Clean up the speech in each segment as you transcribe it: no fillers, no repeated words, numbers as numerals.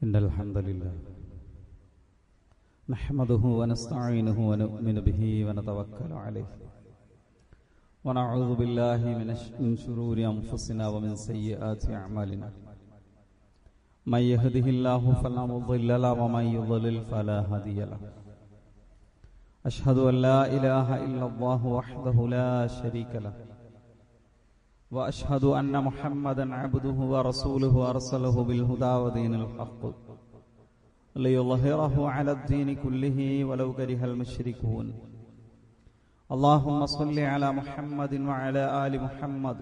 إن الحمد لله نحمده ونستعينه ونؤمن به ونتوكل عليه ونعوذ بالله من شرور أنفسنا ومن سيئات أعمالنا من يهده الله فلا مضل له ومن يضلل فلا هادي له أشهد أن لا إله إلا الله وحده لا شريك له وأشهد أن محمدا عبده ورسوله أرسله بالهدى ودين الحق ليظهره على الدين كله ولو كره المشركون اللهم صل على محمد وعلى آل محمد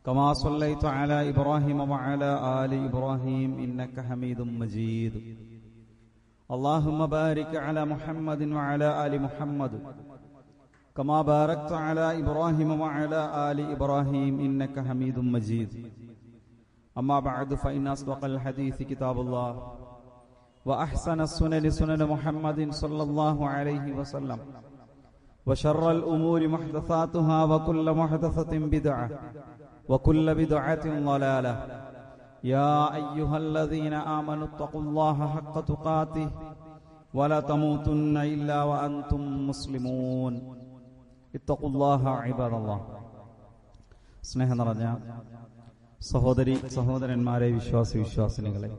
كما صليت على إبراهيم وعلى آل إبراهيم إنك حميد مجيد اللهم بارك على محمد وعلى آل محمد كما باركت على إبراهيم وعلى آل إبراهيم إنك حميد مجيد أما بعد فإن أصدق الحديث كتاب الله وأحسن السنن سنن محمد صلى الله عليه وسلم وشر الأمور محدثاتها وكل محدثة بدعة وكل بدعة ضلالة يا أيها الذين آمنوا اتقوا الله حق تقاته ولا تموتن إلا وأنتم مسلمون اتقوا الله عباد الله. സ്നേഹം നിറഞ്ഞ സഹോദരി സഹോദരന്മാരെ, വിശ്വാസിനികളെ,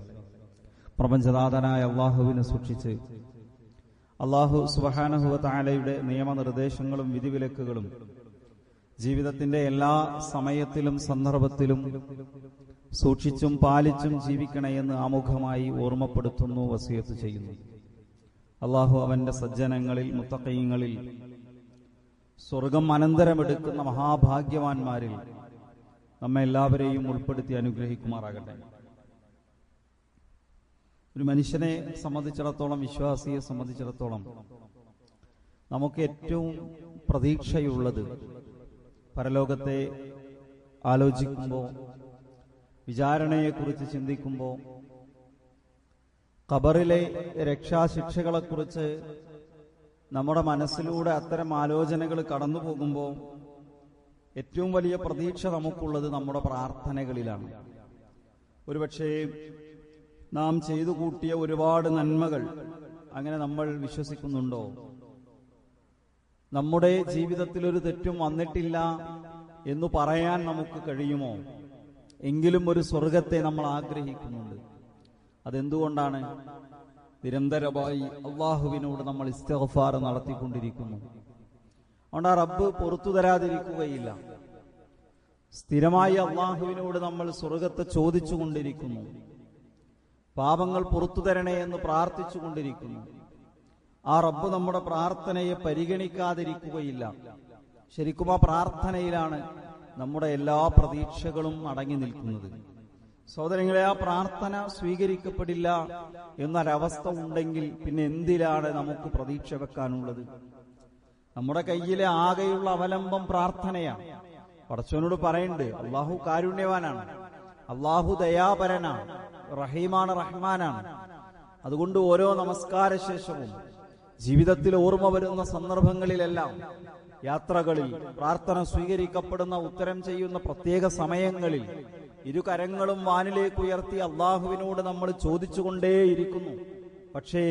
പ്രപഞ്ചനാഥനായ അള്ളാഹുവിനെ സൂക്ഷിച്ച് അള്ളാഹു സുബ്ഹാനഹു വ തആലയുടെ നിയമനിർദ്ദേശങ്ങളും വിധിവിലക്കുകളും ജീവിതത്തിന്റെ എല്ലാ സമയത്തിലും സന്ദർഭത്തിലും സൂക്ഷിച്ചും പാലിച്ചും ജീവിക്കണമെന്ന് ആമുഖമായി ഓർമ്മപ്പെടുത്തുന്നു, വസിയത്ത് ചെയ്യുന്നു. അള്ളാഹു അവന്റെ സജ്ജനങ്ങളിൽ, മുത്തഖീങ്ങളിൽ, സ്വർഗം അനന്തരമെടുക്കുന്ന മഹാഭാഗ്യവാന്മാരിൽ നമ്മെ എല്ലാവരെയും ഉൾപ്പെടുത്തി അനുഗ്രഹിക്കുമാറാകട്ടെ. ഒരു മനുഷ്യനെ സംബന്ധിച്ചിടത്തോളം, വിശ്വാസിയെ സംബന്ധിച്ചിടത്തോളം നമുക്ക് ഏറ്റവും പ്രതീക്ഷയുള്ളത് പരലോകത്തെ ആലോചിക്കുമ്പോൾ, വിചാരണയെക്കുറിച്ച് ചിന്തിക്കുമ്പോൾ, ഖബറിലെ രക്ഷാശിക്ഷകളെക്കുറിച്ച് നമ്മുടെ മനസ്സിലൂടെ അത്തരം ആലോചനകൾ കടന്നു പോകുമ്പോൾ ഏറ്റവും വലിയ പ്രതീക്ഷ നമുക്കുള്ളത് നമ്മുടെ പ്രാർത്ഥനകളിലാണ്. ഒരുപക്ഷേ നാം ചെയ്തു കൂട്ടിയ ഒരുപാട് നന്മകൾ അങ്ങനെ നമ്മൾ വിശ്വസിക്കുന്നുണ്ടോ? നമ്മുടെ ജീവിതത്തിൽ ഒരു തെറ്റും വന്നിട്ടില്ല എന്ന് പറയാൻ നമുക്ക് കഴിയുമോ? എങ്കിലും ഒരു സ്വർഗത്തെ നമ്മൾ ആഗ്രഹിക്കുന്നുണ്ട്. അതെന്തുകൊണ്ടാണ്? നിരന്തരമായി അള്ളാഹുവിനോട് നമ്മൾ ഇസ്തിഗ്ഫാർ നടത്തിക്കൊണ്ടിരിക്കുന്നു. അതുകൊണ്ട് ആ റബ്ബ് പുറത്തു തരാതിരിക്കുകയില്ല. സ്ഥിരമായി അള്ളാഹുവിനോട് നമ്മൾ സ്വർഗത്തെ ചോദിച്ചുകൊണ്ടിരിക്കുന്നു. പാപങ്ങൾ പുറത്തു തരണേ എന്ന് പ്രാർത്ഥിച്ചുകൊണ്ടിരിക്കുന്നു. ആ റബ്ബ് നമ്മുടെ പ്രാർത്ഥനയെ പരിഗണിക്കാതിരിക്കുകയില്ല. ശരിക്കും ആ പ്രാർത്ഥനയിലാണ് നമ്മുടെ എല്ലാ പ്രതീക്ഷകളും അടങ്ങി നിൽക്കുന്നത്. സഹോദരങ്ങളെ, ആ പ്രാർത്ഥന സ്വീകരിക്കപ്പെടില്ല എന്നൊരവസ്ഥ ഉണ്ടെങ്കിൽ പിന്നെ എന്തിലാണ് നമുക്ക് പ്രതീക്ഷ വെക്കാനുള്ളത്? നമ്മുടെ കയ്യിലെ ആകെയുള്ള അവലംബം പ്രാർത്ഥനയാണ്. പടച്ചവനോട് പറയുന്നുണ്ട്, അള്ളാഹു കാരുണ്യവാനാണ്, അള്ളാഹു ദയാപരനാണ്, റഹീമാണ്, റഹ്മാനാണ്. അതുകൊണ്ട് ഓരോ നമസ്കാര ശേഷവും, ജീവിതത്തിൽ ഓർമ്മ വരുന്ന സന്ദർഭങ്ങളിലെല്ലാം, യാത്രകളിൽ, പ്രാർത്ഥന സ്വീകരിക്കപ്പെടുന്ന, ഉത്തരം ചെയ്യുന്ന പ്രത്യേക സമയങ്ങളിൽ ഇരു കരങ്ങളും വാനിലേക്ക് ഉയർത്തി അള്ളാഹുവിനോട് നമ്മൾ ചോദിച്ചുകൊണ്ടേയിരിക്കുന്നു. പക്ഷേ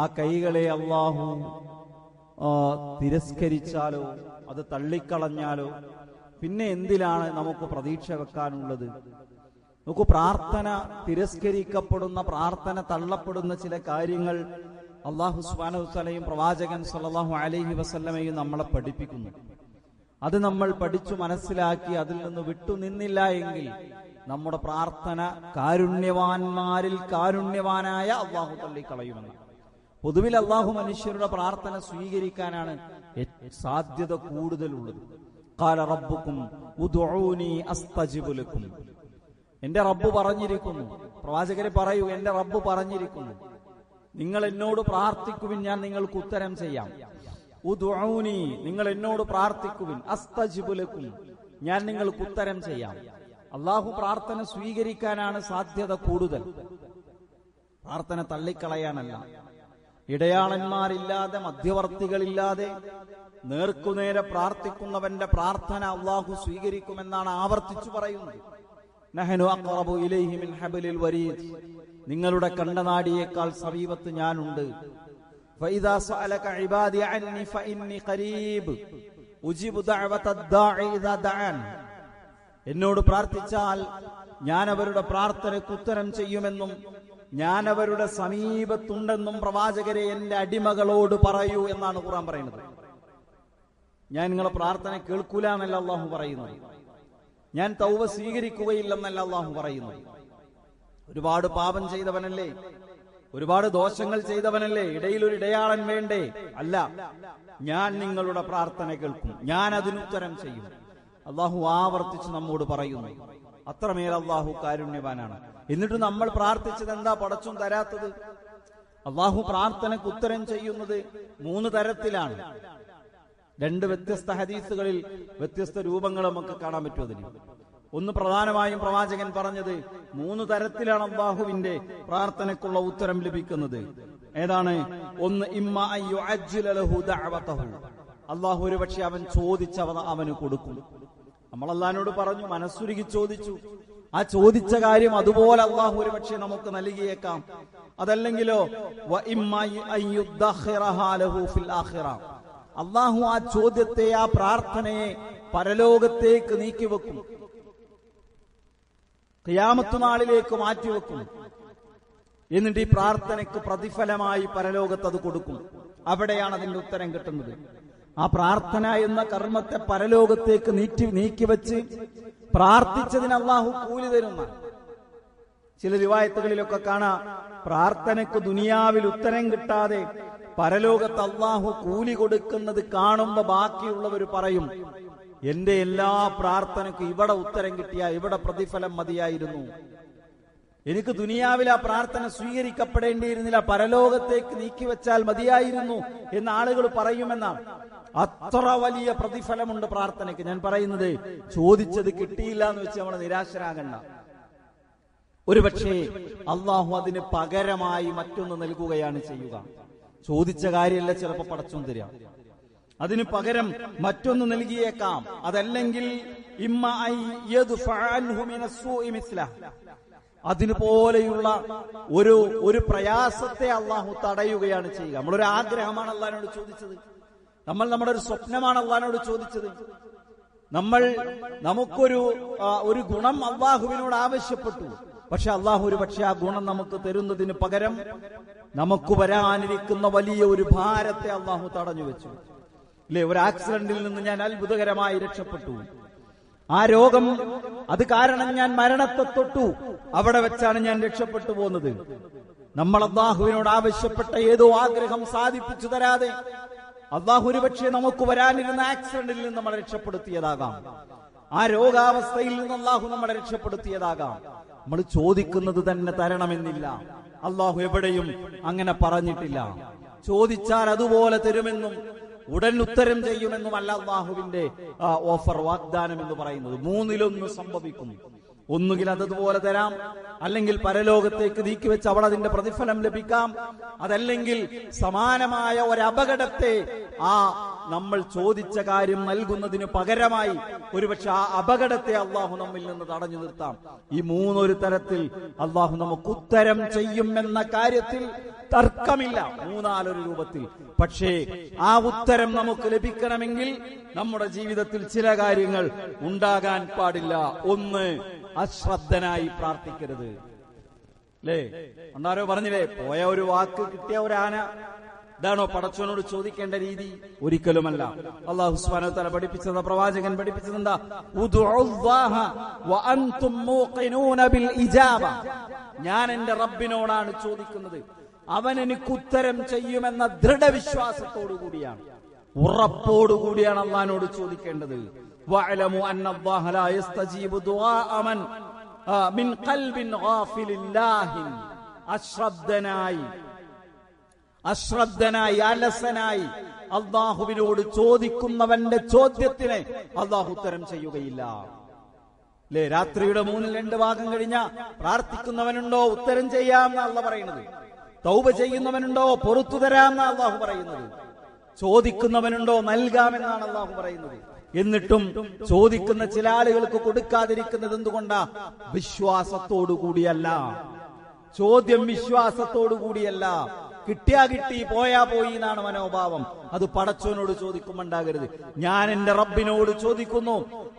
ആ കൈകളെ അള്ളാഹു തിരസ്കരിച്ചാലോ, അത് തള്ളിക്കളഞ്ഞാലോ പിന്നെ എന്തിലാണ് നമുക്ക് പ്രതീക്ഷ വെക്കാനുള്ളത്? നമുക്ക് പ്രാർത്ഥന തിരസ്കരിക്കപ്പെടുന്ന, പ്രാർത്ഥന തള്ളപ്പെടുന്ന ചില കാര്യങ്ങൾ അല്ലാഹു സുബ്ഹാനഹു വ തആലയും പ്രവാചകൻ സല്ലല്ലാഹു അലൈഹി വസല്ലമയും നമ്മളെ പഠിപ്പിക്കുന്നു. അത് നമ്മൾ പഠിച്ചു മനസ്സിലാക്കി അതിൽ നിന്ന് വിട്ടുനിന്നില്ല എങ്കിൽ നമ്മുടെ പ്രാർത്ഥന കാരുണ്യവാന്മാരിൽ കാരുണ്യവാനായ അള്ളാഹു തള്ളിക്കളയുമെന്ന്. പൊതുവിൽ അള്ളാഹു മനുഷ്യരുടെ പ്രാർത്ഥന സ്വീകരിക്കാനാണ് സാധ്യത കൂടുതലുള്ളത്. ഖാല റബ്ബുക്കും ഉദ്ഉനി അസ്തജിബ് ലക്കും. എന്റെ റബ്ബ് പറഞ്ഞിരിക്കുന്നു, പ്രവാചകരെ പറയൂ, എന്റെ റബ്ബ് പറഞ്ഞിരിക്കുന്നു, നിങ്ങൾ എന്നോട് പ്രാർത്ഥിക്കുവിൻ, ഞാൻ നിങ്ങൾക്ക് ഉത്തരം ചെയ്യാം. ഉദ്ഉനി, നിങ്ങൾ എന്നോട് പ്രാർത്ഥിക്കുവിൻ, അസ്തജിബ് ലക്കും, ഞാൻ നിങ്ങൾക്ക് ഉത്തരം ചെയ്യാം. അള്ളാഹു പ്രാർത്ഥന സ്വീകരിക്കാനാണ് സാധ്യത കൂടുതൽ, പ്രാർത്ഥന തള്ളിക്കളയാനല്ല. ഇടയാളന്മാരില്ലാതെ, മധ്യവർത്തികളില്ലാതെ നേർക്കുനേരെ പ്രാർത്ഥിക്കുന്നവന്റെ പ്രാർത്ഥന അള്ളാഹു സ്വീകരിക്കുമെന്നാണ് ആവർത്തിച്ചു പറയുന്നത്. നഹ്നു അഖറബു ഇലൈഹി മിൻ ഹബ്ലിൽ വരീദ്, നിങ്ങളുടെ കണ്ടനാടിയേക്കാൾ സമീപത്ത് ഞാനുണ്ട്. ഫഇദാ സഅലക ഇബാദി അന്നി ഫഇന്നി ഖരീബ് ഉജിബു ദഅവതദ്ദാഇ ഇദാ ദഅൻ. എന്നോട് പ്രാർത്ഥിച്ചാൽ ഞാൻ അവരുടെ പ്രാർത്ഥനയ്ക്ക് ഉത്തരം ചെയ്യുമെന്നും ഞാൻ അവരുടെ സമീപത്തുണ്ടെന്നും പ്രവാചകരെ എന്റെ അടിമകളോട് പറയൂ എന്നാണ് ഖുർആൻ പറയുന്നത്. ഞാൻ നിങ്ങളെ പ്രാർത്ഥന കേൾക്കൂല എന്നല്ല അള്ളാഹു പറയുന്നത്. ഞാൻ തൗബ സ്വീകരിക്കുകയില്ലെന്നല്ല അള്ളാഹു പറയുന്നത്. ഒരുപാട് പാപം ചെയ്തവനല്ലേ, ഒരുപാട് ദോഷങ്ങൾ ചെയ്തവനല്ലേ, ഇടയിൽ ഒരു ഇടയാളൻ വേണ്ടേ? അല്ല, ഞാൻ നിങ്ങളുടെ പ്രാർത്ഥന കേൾക്കും, ഞാൻ അതിനുത്തരം ചെയ്യും. അള്ളാഹു ആവർത്തിച്ച് നമ്മോട് പറയുന്നു. അത്രമേൽ അള്ളാഹു കാരുണ്യവാനാണ്. എന്നിട്ട് നമ്മൾ പ്രാർത്ഥിച്ചത് എന്താ പടച്ചോൻ തരാത്തത്? അള്ളാഹു പ്രാർത്ഥനയ്ക്ക് ഉത്തരം ചെയ്യുന്നത് 3 തരത്തിലാണ്. 2 വ്യത്യസ്ത ഹദീസുകളിൽ വ്യത്യസ്ത രൂപങ്ങൾ നമുക്ക് കാണാൻ പറ്റും. അതിന് ഒന്ന് പ്രധാനമായും പ്രവാചകൻ പറഞ്ഞത് 3 തരത്തിലാണ് അള്ളാഹുവിന്റെ പ്രാർത്ഥനയ്ക്കുള്ള ഉത്തരം ലഭിക്കുന്നത്. ഏതാണ്? ഒന്ന്, ഇമ്മ അൻ യുഅജ്ജില ലഹു ദഅവതഹു. അള്ളാഹു ഒരു പക്ഷെ അവൻ ചോദിച്ചവ അവന് കൊടുക്കും. നമ്മൾ അള്ളാഹിനോട് പറഞ്ഞു, മനസ്സുരുകി ചോദിച്ചു, ആ ചോദിച്ച കാര്യം അതുപോലെ അള്ളാഹു ഒരു പക്ഷെ നമുക്ക് നൽകിയേക്കാം. അതല്ലെങ്കിലോ അള്ളാഹു ആ ചോദ്യത്തെ, ആ പ്രാർത്ഥനയെ പരലോകത്തേക്ക് നീക്കിവെക്കും, ഖിയാമത്ത് നാളിലേക്ക് മാറ്റിവെക്കും. എന്നിട്ട് ഈ പ്രാർത്ഥനയ്ക്ക് പ്രതിഫലമായി പരലോകത്ത് അത് കൊടുക്കും. അവിടെയാണ് അതിന്റെ ഉത്തരം കിട്ടുന്നത്. ആ പ്രാർത്ഥന എന്ന കർമ്മത്തെ പരലോകത്തേക്ക് നീക്കിവെച്ച് പ്രാർത്ഥിച്ചതിന് അള്ളാഹു കൂലി തരുന്ന ചില റിവായത്തുകളിലൊക്കെ കാണാം, പ്രാർത്ഥനയ്ക്ക് ദുനിയാവിൽ ഉത്തരം കിട്ടാതെ പരലോകത്ത് അള്ളാഹു കൂലി കൊടുക്കുന്നത് കാണുമ്പോ ബാക്കിയുള്ളവർ പറയും, എന്റെ എല്ലാ പ്രാർത്ഥനയ്ക്കും ഇവിടെ ഉത്തരം കിട്ടിയ, ഇവിടെ പ്രതിഫലം മതിയായിരുന്നു, എനിക്ക് ദുനിയാവിൽ ആ പ്രാർത്ഥന സ്വീകരിക്കപ്പെടേണ്ടിയിരുന്നില്ല, പരലോകത്തേക്ക് നീക്കിവെച്ചാൽ മതിയായിരുന്നു എന്ന് ആളുകൾ പറയുമെന്നാണ്. അത്ര വലിയ പ്രതിഫലമുണ്ട് പ്രാർത്ഥനയ്ക്ക്. ഞാൻ പറയുന്നത്, ചോദിച്ചത് കിട്ടിയില്ല എന്ന് വെച്ച് നമ്മൾ നിരാശരാകണ്ട. ഒരുപക്ഷേ അള്ളാഹു അതിന് പകരമായി മറ്റൊന്ന് നൽകുകയാണ് ചെയ്യുക. ചോദിച്ച കാര്യമല്ല ചിലപ്പോ പടച്ചോൻ തരാം, അതിന് പകരം മറ്റൊന്ന് നൽകിയേക്കാം. അതല്ലെങ്കിൽ അതിന് പോലെയുള്ള ഒരു പ്രയാസത്തെ അള്ളാഹു തടയുകയാണ് ചെയ്യുക. നമ്മളൊരു ആഗ്രഹമാണ് അള്ളാഹിനോട് ചോദിച്ചത്, നമ്മൾ നമ്മുടെ ഒരു സ്വപ്നമാണ് അള്ളാഹിനോട് ചോദിച്ചത്, നമുക്കൊരു ഗുണം അള്ളാഹുവിനോട് ആവശ്യപ്പെട്ടു. പക്ഷെ അള്ളാഹു ഒരു പക്ഷെ ആ ഗുണം നമുക്ക് തരുന്നതിന് പകരം നമുക്ക് വരാനിരിക്കുന്ന വലിയ ഒരു ഭാരത്തെ അള്ളാഹു തടഞ്ഞു വെച്ചു. ഇല്ലേ, ഒരു ആക്സിഡന്റിൽ നിന്ന് ഞാൻ അത്ഭുതകരമായി രക്ഷപ്പെട്ടു, ആ രോഗം അത് കാരണം ഞാൻ മരണത്തെ തൊട്ടു, അവിടെ വെച്ചാണ് ഞാൻ രക്ഷപ്പെട്ടു പോകുന്നത്. നമ്മൾ അള്ളാഹുവിനോട് ആവശ്യപ്പെട്ട ഏതോ ആഗ്രഹം സാധിപ്പിച്ചു തരാതെ അള്ളാഹു ഒരുപക്ഷെ നമുക്ക് വരാനിരുന്ന ആക്സിഡന്റിൽ നിന്ന് നമ്മളെ രക്ഷപ്പെടുത്തിയതാകാം, ആ രോഗാവസ്ഥയിൽ നിന്ന് അള്ളാഹു നമ്മളെ രക്ഷപ്പെടുത്തിയതാകാം. നമ്മൾ ചോദിക്കുന്നത് തന്നെ തരണമെന്നില്ല. അള്ളാഹു എവിടെയും അങ്ങനെ പറഞ്ഞിട്ടില്ല. ചോദിച്ചാൽ അതുപോലെ തരുമെന്നും ഉടൻ ഉത്തരം ചെയ്യുമെന്നുമല്ല അള്ളാഹുവിന്റെ ഓഫർ, വാഗ്ദാനം എന്ന് പറയുന്നത്. 3-1 സംഭവിക്കും. ഒന്നുകിൽ അതതുപോലെ തരാം, അല്ലെങ്കിൽ പരലോകത്തേക്ക് നീക്കിവെച്ച് അവിടെ അതിന്റെ പ്രതിഫലം ലഭിക്കാം. അതല്ലെങ്കിൽ സമാനമായ ഒരപകടത്തെ നമ്മൾ ചോദിച്ച കാര്യം നൽകുന്നതിന് പകരമായി ഒരുപക്ഷെ ആ അപകടത്തെ അള്ളാഹു നമ്മിൽ നിന്ന് തടഞ്ഞു നിർത്താം. ഈ 3 തരത്തിൽ അള്ളാഹു നമുക്ക് ഉത്തരം ചെയ്യുമെന്ന കാര്യത്തിൽ തർക്കമില്ല, 3-4 രൂപത്തിൽ. പക്ഷേ ആ ഉത്തരം നമുക്ക് ലഭിക്കണമെങ്കിൽ നമ്മുടെ ജീവിതത്തിൽ ചില കാര്യങ്ങൾ ഉണ്ടാകാൻ പാടില്ല. ഒന്ന്, അശ്രദ്ധനായി പ്രാർത്ഥിക്കരുത്. അല്ലേ, ഉണ്ടാരോ പറഞ്ഞില്ലേ, പോയ ഒരു വാക്ക് കിട്ടിയ ഒരു ആന, ഇതാണോ പടച്ചവനോട് ചോദിക്കേണ്ട രീതി? ഒരിക്കലുമല്ല. അല്ലാഹു സുബ്ഹാനഹു വ തആല പഠിപ്പിച്ചത്, പ്രവാചകൻ പഠിപ്പിച്ചത് എന്താ? ഉദ്ഉല്ലാഹ വഅൻതും മൂഖിനൂന ബിൽ ഇജാബ. ഞാൻ എന്റെ റബ്ബിനോടാണ് ചോദിക്കുന്നത്, അവൻ എനിക്ക് ഉത്തരം ചെയ്യുമെന്ന ദൃഢവിശ്വാസത്തോടു കൂടിയാണ്, ഉറപ്പോടുകൂടിയാണ് അള്ളാഹിനോട് ചോദിക്കേണ്ടത്. വഅലമു അന്നല്ലാഹ ലാ യസ്തജീബു ദുആഅ മൻ മിൻ ഖൽബിൻ ഗാഫിലില്ലാഹി. അശ്രദ്ധനായി അലസനായി അള്ളാഹുവിനോട് ചോദിക്കുന്നവന്റെ ചോദ്യത്തിന് അള്ളാഹു ഉത്തരം ചെയ്യുകയില്ല. അല്ലേ, രാത്രിയുടെ 2 ഭാഗം കഴിഞ്ഞ പ്രാർത്ഥിക്കുന്നവനുണ്ടോ ഉത്തരം ചെയ്യാമെന്നാണ് അള്ളാഹു പറയുന്നത്. തൗബ ചെയ്യുന്നവനുണ്ടോ പുറത്തു തരാമെന്നാണ് അള്ളാഹു പറയുന്നത്. ചോദിക്കുന്നവനുണ്ടോ നൽകാമെന്നാണ് അള്ളാഹു പറയുന്നത്. എന്നിട്ടും ചോദിക്കുന്ന ചില ആളുകൾക്ക് കൊടുക്കാതിരിക്കുന്നത് എന്തുകൊണ്ടാ? വിശ്വാസത്തോടു കൂടിയല്ല. ചോദ്യം വിശ്വാസത്തോടു കൂടിയല്ല. കിട്ടിയാ കിട്ടി, പോയാ പോയി എന്നാണ് മനോഭാവം. അത് പടച്ചോനോട് ചോദിക്കുമുണ്ടാകരുത്. ഞാൻ എന്റെ റബ്ബിനോട് ചോദിക്കുന്നു,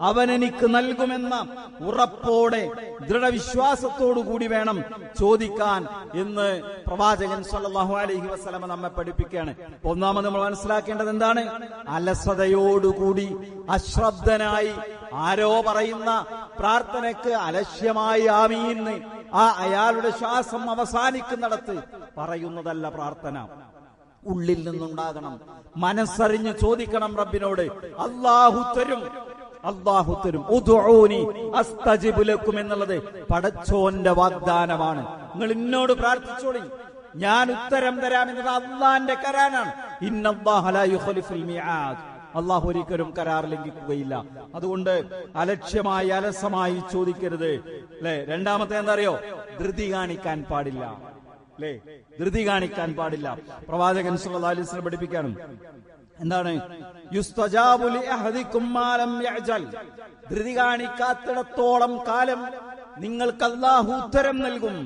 അവൻ എനിക്ക് നൽകുമെന്ന ഉറപ്പോടെ ദൃഢവിശ്വാസത്തോടു കൂടി വേണം ചോദിക്കാൻ എന്ന് പ്രവാചകൻ സല്ലല്ലാഹു അലൈഹി വസല്ലമ നമ്മെ പഠിപ്പിക്കുകയാണ്. ഒന്നാമത് നമ്മൾ മനസ്സിലാക്കേണ്ടത് എന്താണ്? അലസതയോടുകൂടി അശ്രദ്ധനായി ആരോ പറയുന്ന പ്രാർത്ഥനയ്ക്ക് അലക്ഷ്യമായി ആമീന്ന് അയാളുടെ ശ്വാസം അവസാനിക്കുന്നിടത്ത് പറയുന്നതല്ല പ്രാർത്ഥന. ഉള്ളിൽ നിന്നുണ്ടാകണം. മനസ്സറിഞ്ഞ് ചോദിക്കണം റബ്ബിനോട്. അല്ലാഹു തരും, അല്ലാഹു തരും. ഉദ്ഉനി അസ്തജിബ് ലക്കും എന്നുള്ളത് പടച്ചോന്റെ വാഗ്ദാനമാണ്. നിങ്ങൾ എന്നോട് പ്രാർത്ഥിച്ചോളി, ഞാൻ ഉത്തരം തരാം എന്നത് അല്ലാഹുവിന്റെ കരാറാണ്. ഇന്നല്ലാഹ ലാ യുഖ്ലിഫുൽ മിആദ്. അള്ളാഹു ഒരിക്കലും കരാർ ലംഘിക്കുകയില്ല. അതുകൊണ്ട് അലക്ഷ്യമായി അലസമായി ചോദിക്കരുത്. അല്ലെ? രണ്ടാമത്തെ എന്താ അറിയോ? ധൃതി കാണിക്കാൻ പാടില്ല. അല്ലെ? ധൃതി കാണിക്കാൻ പാടില്ല. പ്രവാചകൻ സല്ലല്ലാഹു അലൈഹി വസല്ലം പഠിപ്പിക്കാനും എന്താണ്? യുസ്തജാബു ലിഅഹദികും മാ ലം യഅജൽ. ധൃതി കാണിക്കാത്തിടത്തോളം കാലം നിങ്ങൾക്ക് അല്ലാഹു ഉത്തരം നൽകും.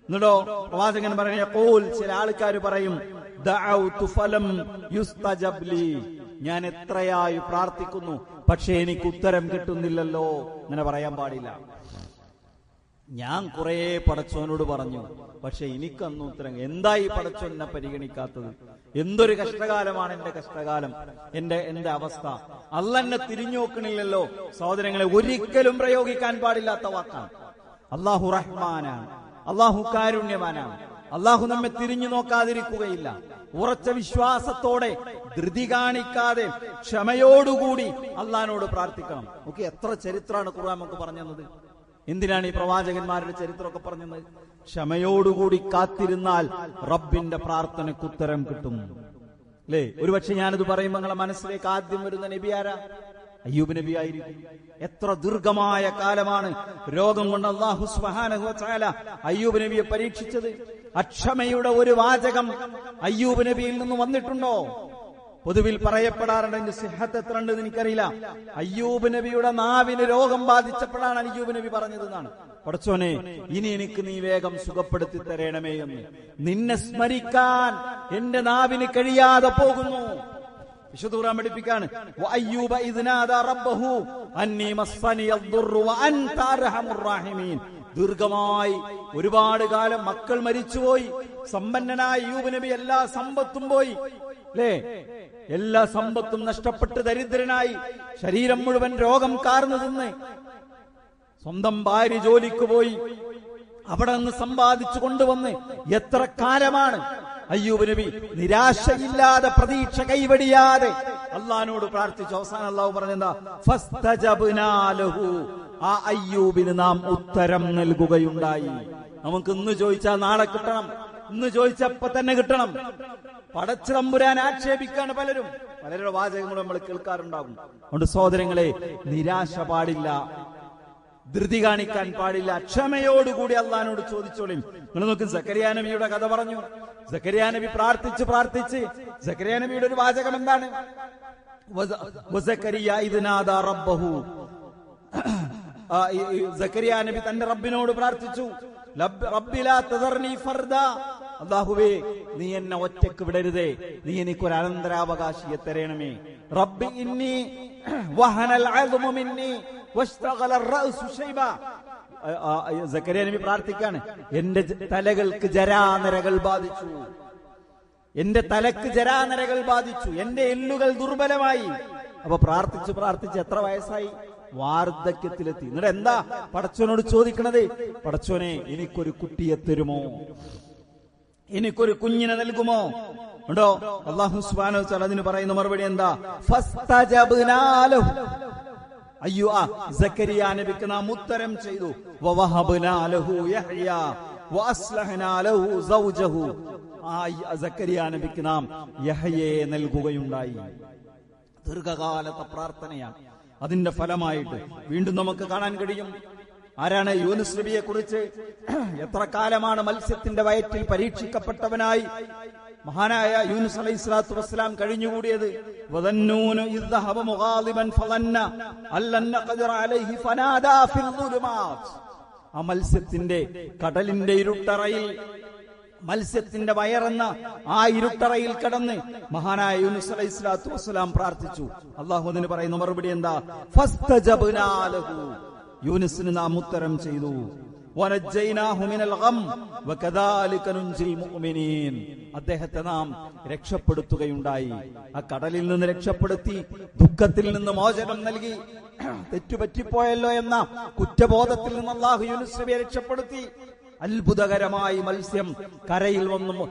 എന്നിട്ടോ പ്രവാചകൻ പറയുന്ന ഖൂൽ, ചില ആൾക്കാർ പറയും, ദഅഉതു ഫലം യുസ്തജബ് ലി. ഞാൻ എത്രയായി പ്രാർത്ഥിക്കുന്നു, പക്ഷെ എനിക്ക് ഉത്തരം കിട്ടുന്നില്ലല്ലോ. അങ്ങനെ പറയാൻ പാടില്ല. ഞാൻ കുറെ പടച്ചോനോട് പറഞ്ഞു, പക്ഷെ എനിക്കന്ന് ഉത്തരം. എന്തായി പടച്ചോൻ എന്നെ പരിഗണിക്കാത്തത്? എന്തൊരു കഷ്ടകാലമാണ് എന്റെ കഷ്ടകാലം, എന്റെ അവസ്ഥ. അള്ളെന്നെ തിരിഞ്ഞു നോക്കണില്ലല്ലോ. സഹോദരങ്ങളെ, ഒരിക്കലും പ്രയോഗിക്കാൻ പാടില്ലാത്ത വാക്കാണ്. അല്ലാഹു റഹ്മാനാണ്, അല്ലാഹു കാരുണ്യവാനാണ്. അല്ലാഹു നമ്മെ തിരിഞ്ഞു നോക്കാതിരിക്കുകയില്ല. ഉറച്ച വിശ്വാസത്തോടെ ധൃതി കാണിക്കാതെ ക്ഷമയോടുകൂടി അള്ളാഹിനോട് പ്രാർത്ഥിക്കണം. നമുക്ക് എത്ര ചരിത്രമാണ് ഖുർആൻ നമുക്ക് പറഞ്ഞു തന്നത്. എന്തിനാണ് ഈ പ്രവാചകന്മാരുടെ ചരിത്രമൊക്കെ പറഞ്ഞത്? ക്ഷമയോടുകൂടി കാത്തിരുന്നാൽ റബ്ബിന്റെ പ്രാർത്ഥനയ്ക്ക് ഉത്തരം കിട്ടും. അല്ലേ? ഒരുപക്ഷെ ഞാനിത് പറയുമ്പോൾ നിങ്ങളെ മനസ്സിലേക്ക് ആദ്യം വരുന്ന നബി ആരാ? അയ്യൂബ് നബി ആയിരിക്കും. എത്ര ദീർഘമായ കാലമാണ് രോഗം കൊണ്ട് അല്ലാഹു സുബ്ഹാനഹു വ തആല അയ്യൂബ് നബിയെ പരീക്ഷിച്ചത്. അക്ഷമയുടെ ഒരു വാചകം അയ്യൂബ് നബിയിൽ നിന്ന് വന്നിട്ടുണ്ടോ? പൊതുവിൽ പറയപ്പെടാറുണ്ട്, അതിന്റെ സിഹത്ത് എത്ര ഉണ്ടെന്ന് എനിക്കറിയില്ല. അയ്യൂബ് നബിയുടെ നാവിന് രോഗം ബാധിച്ചപ്പോഴാണ് അയ്യൂബ് നബി പറഞ്ഞതെന്നാണ്, പടച്ചോനെ ഇനി എനിക്ക് നീ വേഗം സുഖപ്പെടുത്തി തരണമേ എന്ന്. നിന്നെ സ്മരിക്കാൻ എന്റെ നാവിന് കഴിയാതെ പോകുന്നു. വിശുദ്ധ ഖുർആൻ പഠിപ്പിക്കാണ്, വഅയ്യൂബ ഇദ് നാദാ റബ്ബഹു അന്നി മസ്സനിയദ് ദുർറു വഅൻത അർഹമുർ റഹീമീൻ. ദീർഘമായി ഒരുപാട് കാലം മക്കൾ മരിച്ചുപോയി. സമ്പന്നനായ അയ്യൂബ് നബി എല്ലാ സമ്പത്തും പോയി. അല്ലേ? എല്ലാ സമ്പത്തും നഷ്ടപ്പെട്ട് ദരിദ്രനായി, ശരീരം മുഴുവൻ രോഗം കാർന്നു തിന്ന്. സ്വന്തം ഭാര്യ ജോലിക്ക് പോയി, അവിടെ നിന്ന് സമ്പാദിച്ചു കൊണ്ടുവന്ന് എത്ര കാലമാണ് അയ്യൂബ് നബി നിരാശയില്ലാതെ, പ്രതീക്ഷ കൈവടിയാതെ അള്ളാഹിനോട് പ്രാർത്ഥിച്ചു. അവസാനം അള്ളാഹു പറഞ്ഞെന്താ? ഫസ്തജബ്നാ ലഹു. ആ അയ്യൂബിന് നാം ഉത്തരം നൽകുകയുണ്ടായി. നമുക്ക് ഇന്ന് ചോദിച്ചാൽ നാളെ കിട്ടണം, ഇന്ന് ചോദിച്ചപ്പോ തന്നെ കിട്ടണം. പടച്ച തമ്പുരാൻ ആക്ഷേപിക്കാണ് പലരുടെ വാചകങ്ങളും നമ്മൾ കേൾക്കാറുണ്ടാകും. അതുകൊണ്ട് സഹോദരങ്ങളെ, നിരാശ പാടില്ല, ധൃതി കാണിക്കാൻ പാടില്ല. ക്ഷമയോടുകൂടി അള്ളാഹിനോട് ചോദിച്ചോളിയും. നിങ്ങൾ നോക്ക്, സക്കരിയ നബിയുടെ കഥ പറഞ്ഞു. സക്കരിയ നബി പ്രാർത്ഥിച്ച് സക്കരിയ നബിയുടെ ഒരു വാചകം എന്താണ്? സക്കരിയ നബി തന്റെ റബ്ബിനോട് പ്രാർത്ഥിച്ചു, അല്ലാഹുവേ നീ എന്നെ ഒറ്റക്ക് വിടരുതേ, നീ എനിക്കൊരു അനന്തരാവകാശിയെ തരണമേ. റബ്ബി ഇന്നി വഹനൽ അദ്മു മിന്നി വസ്തഗല റഅസു ശൈബ. സക്കരിയ നബി പ്രാർത്ഥിക്കാണ്, എന്റെ തലകൾക്ക് ജരാനരകൾ ബാധിച്ചു, എന്റെ തലക്ക് ജരാനരകൾ ബാധിച്ചു, എന്റെ എല്ലുകൾ ദുർബലമായി. അപ്പൊ പ്രാർത്ഥിച്ച് എത്ര വയസ്സായി? വാർദ്ധക്യത്തിലെത്തി. എന്നിട്ട് എന്താ പടച്ചോനോട് ചോദിക്കണത്? പടച്ചോനെ എനിക്കൊരു കുട്ടിയെ തരുമോ, എനിക്കൊരു കുഞ്ഞിനെ നൽകുമോ? ഉണ്ടോ? അല്ലാഹു സുബ്ഹാനഹു വ തആല അതിന് പറയുന്ന മറുപടി എന്താ? ഫസ്തജബ്നാ ലഹു. അയ്യോ, സക്കരിയ നബിക്ക് നാം ഉത്തരം ചെയ്തു. വവഹബ്നാ ലഹു യഹ്യ വഅസ്ലഹനാ ലഹു സൗജഹു. സക്കരിയ നബിക്ക് നാം യഹ്യയെ നൽകുകയുണ്ടായി. ദീർഘകാലത്തെ പ്രാർത്ഥനയാണ്. അതിന്റെ ഫലമായിട്ട് വീണ്ടും നമുക്ക് കാണാൻ കഴിയും. ആരാണ്? യൂനുസ് നബിയെ കുറിച്ച് എത്ര കാലമാണ് മത്സ്യത്തിന്റെ വയറ്റിൽ പരീക്ഷിക്കപ്പെട്ടവനായി മഹാനായ യൂനുസ് അലൈഹിസ്സലാത്തു വസ്സലാം കഴിഞ്ഞുകൂടിയത്. വദന്നൂന ഇദ് ദഹബ മുഗാദിബൻ ഫളന്ന അല്ലൻ ഖദറ അലൈഹി ഫനാദാ ഫിൽ ദുലുമാത്. ആ മത്സ്യത്തിന്റെ കടലിന്റെ ഇരുട്ടറയിൽ, മത്സ്യത്തിന്റെ വയറെന്ന ആ ഇരുട്ടറയിൽ കിടന്ന് മഹാനായ യൂനുസ് അലൈഹി സ്വലാത്തു വസ്സലാം പ്രാർത്ഥിച്ചു. അള്ളാഹു അതിന് പറയുന്ന മറുപടി എന്താ? ഫസ്തജബ്നാ ലഹു, യൂനുസിന് നാം ഉത്തരം ചെയ്തു. വനജ്ജൈനാഹു മിനൽ ഗം വകദാലിക നുൻജിൽ മുഅ്മിനീൻ, അദ്ദേഹത്തെ നാം രക്ഷപ്പെടുത്തുകയുണ്ടായി. ആ കടലിൽ നിന്ന് രക്ഷപ്പെടുത്തി, ദുഃഖത്തിൽ നിന്ന് മോചനം നൽകി. തെറ്റുപറ്റിപ്പോയല്ലോ എന്ന കുറ്റബോധത്തിൽ നിന്ന് അല്ലാഹു യൂനുസ് നബിയെ രക്ഷപ്പെടുത്തി. അത്ഭുതകരമായി മത്സ്യം കരയിൽ വന്നു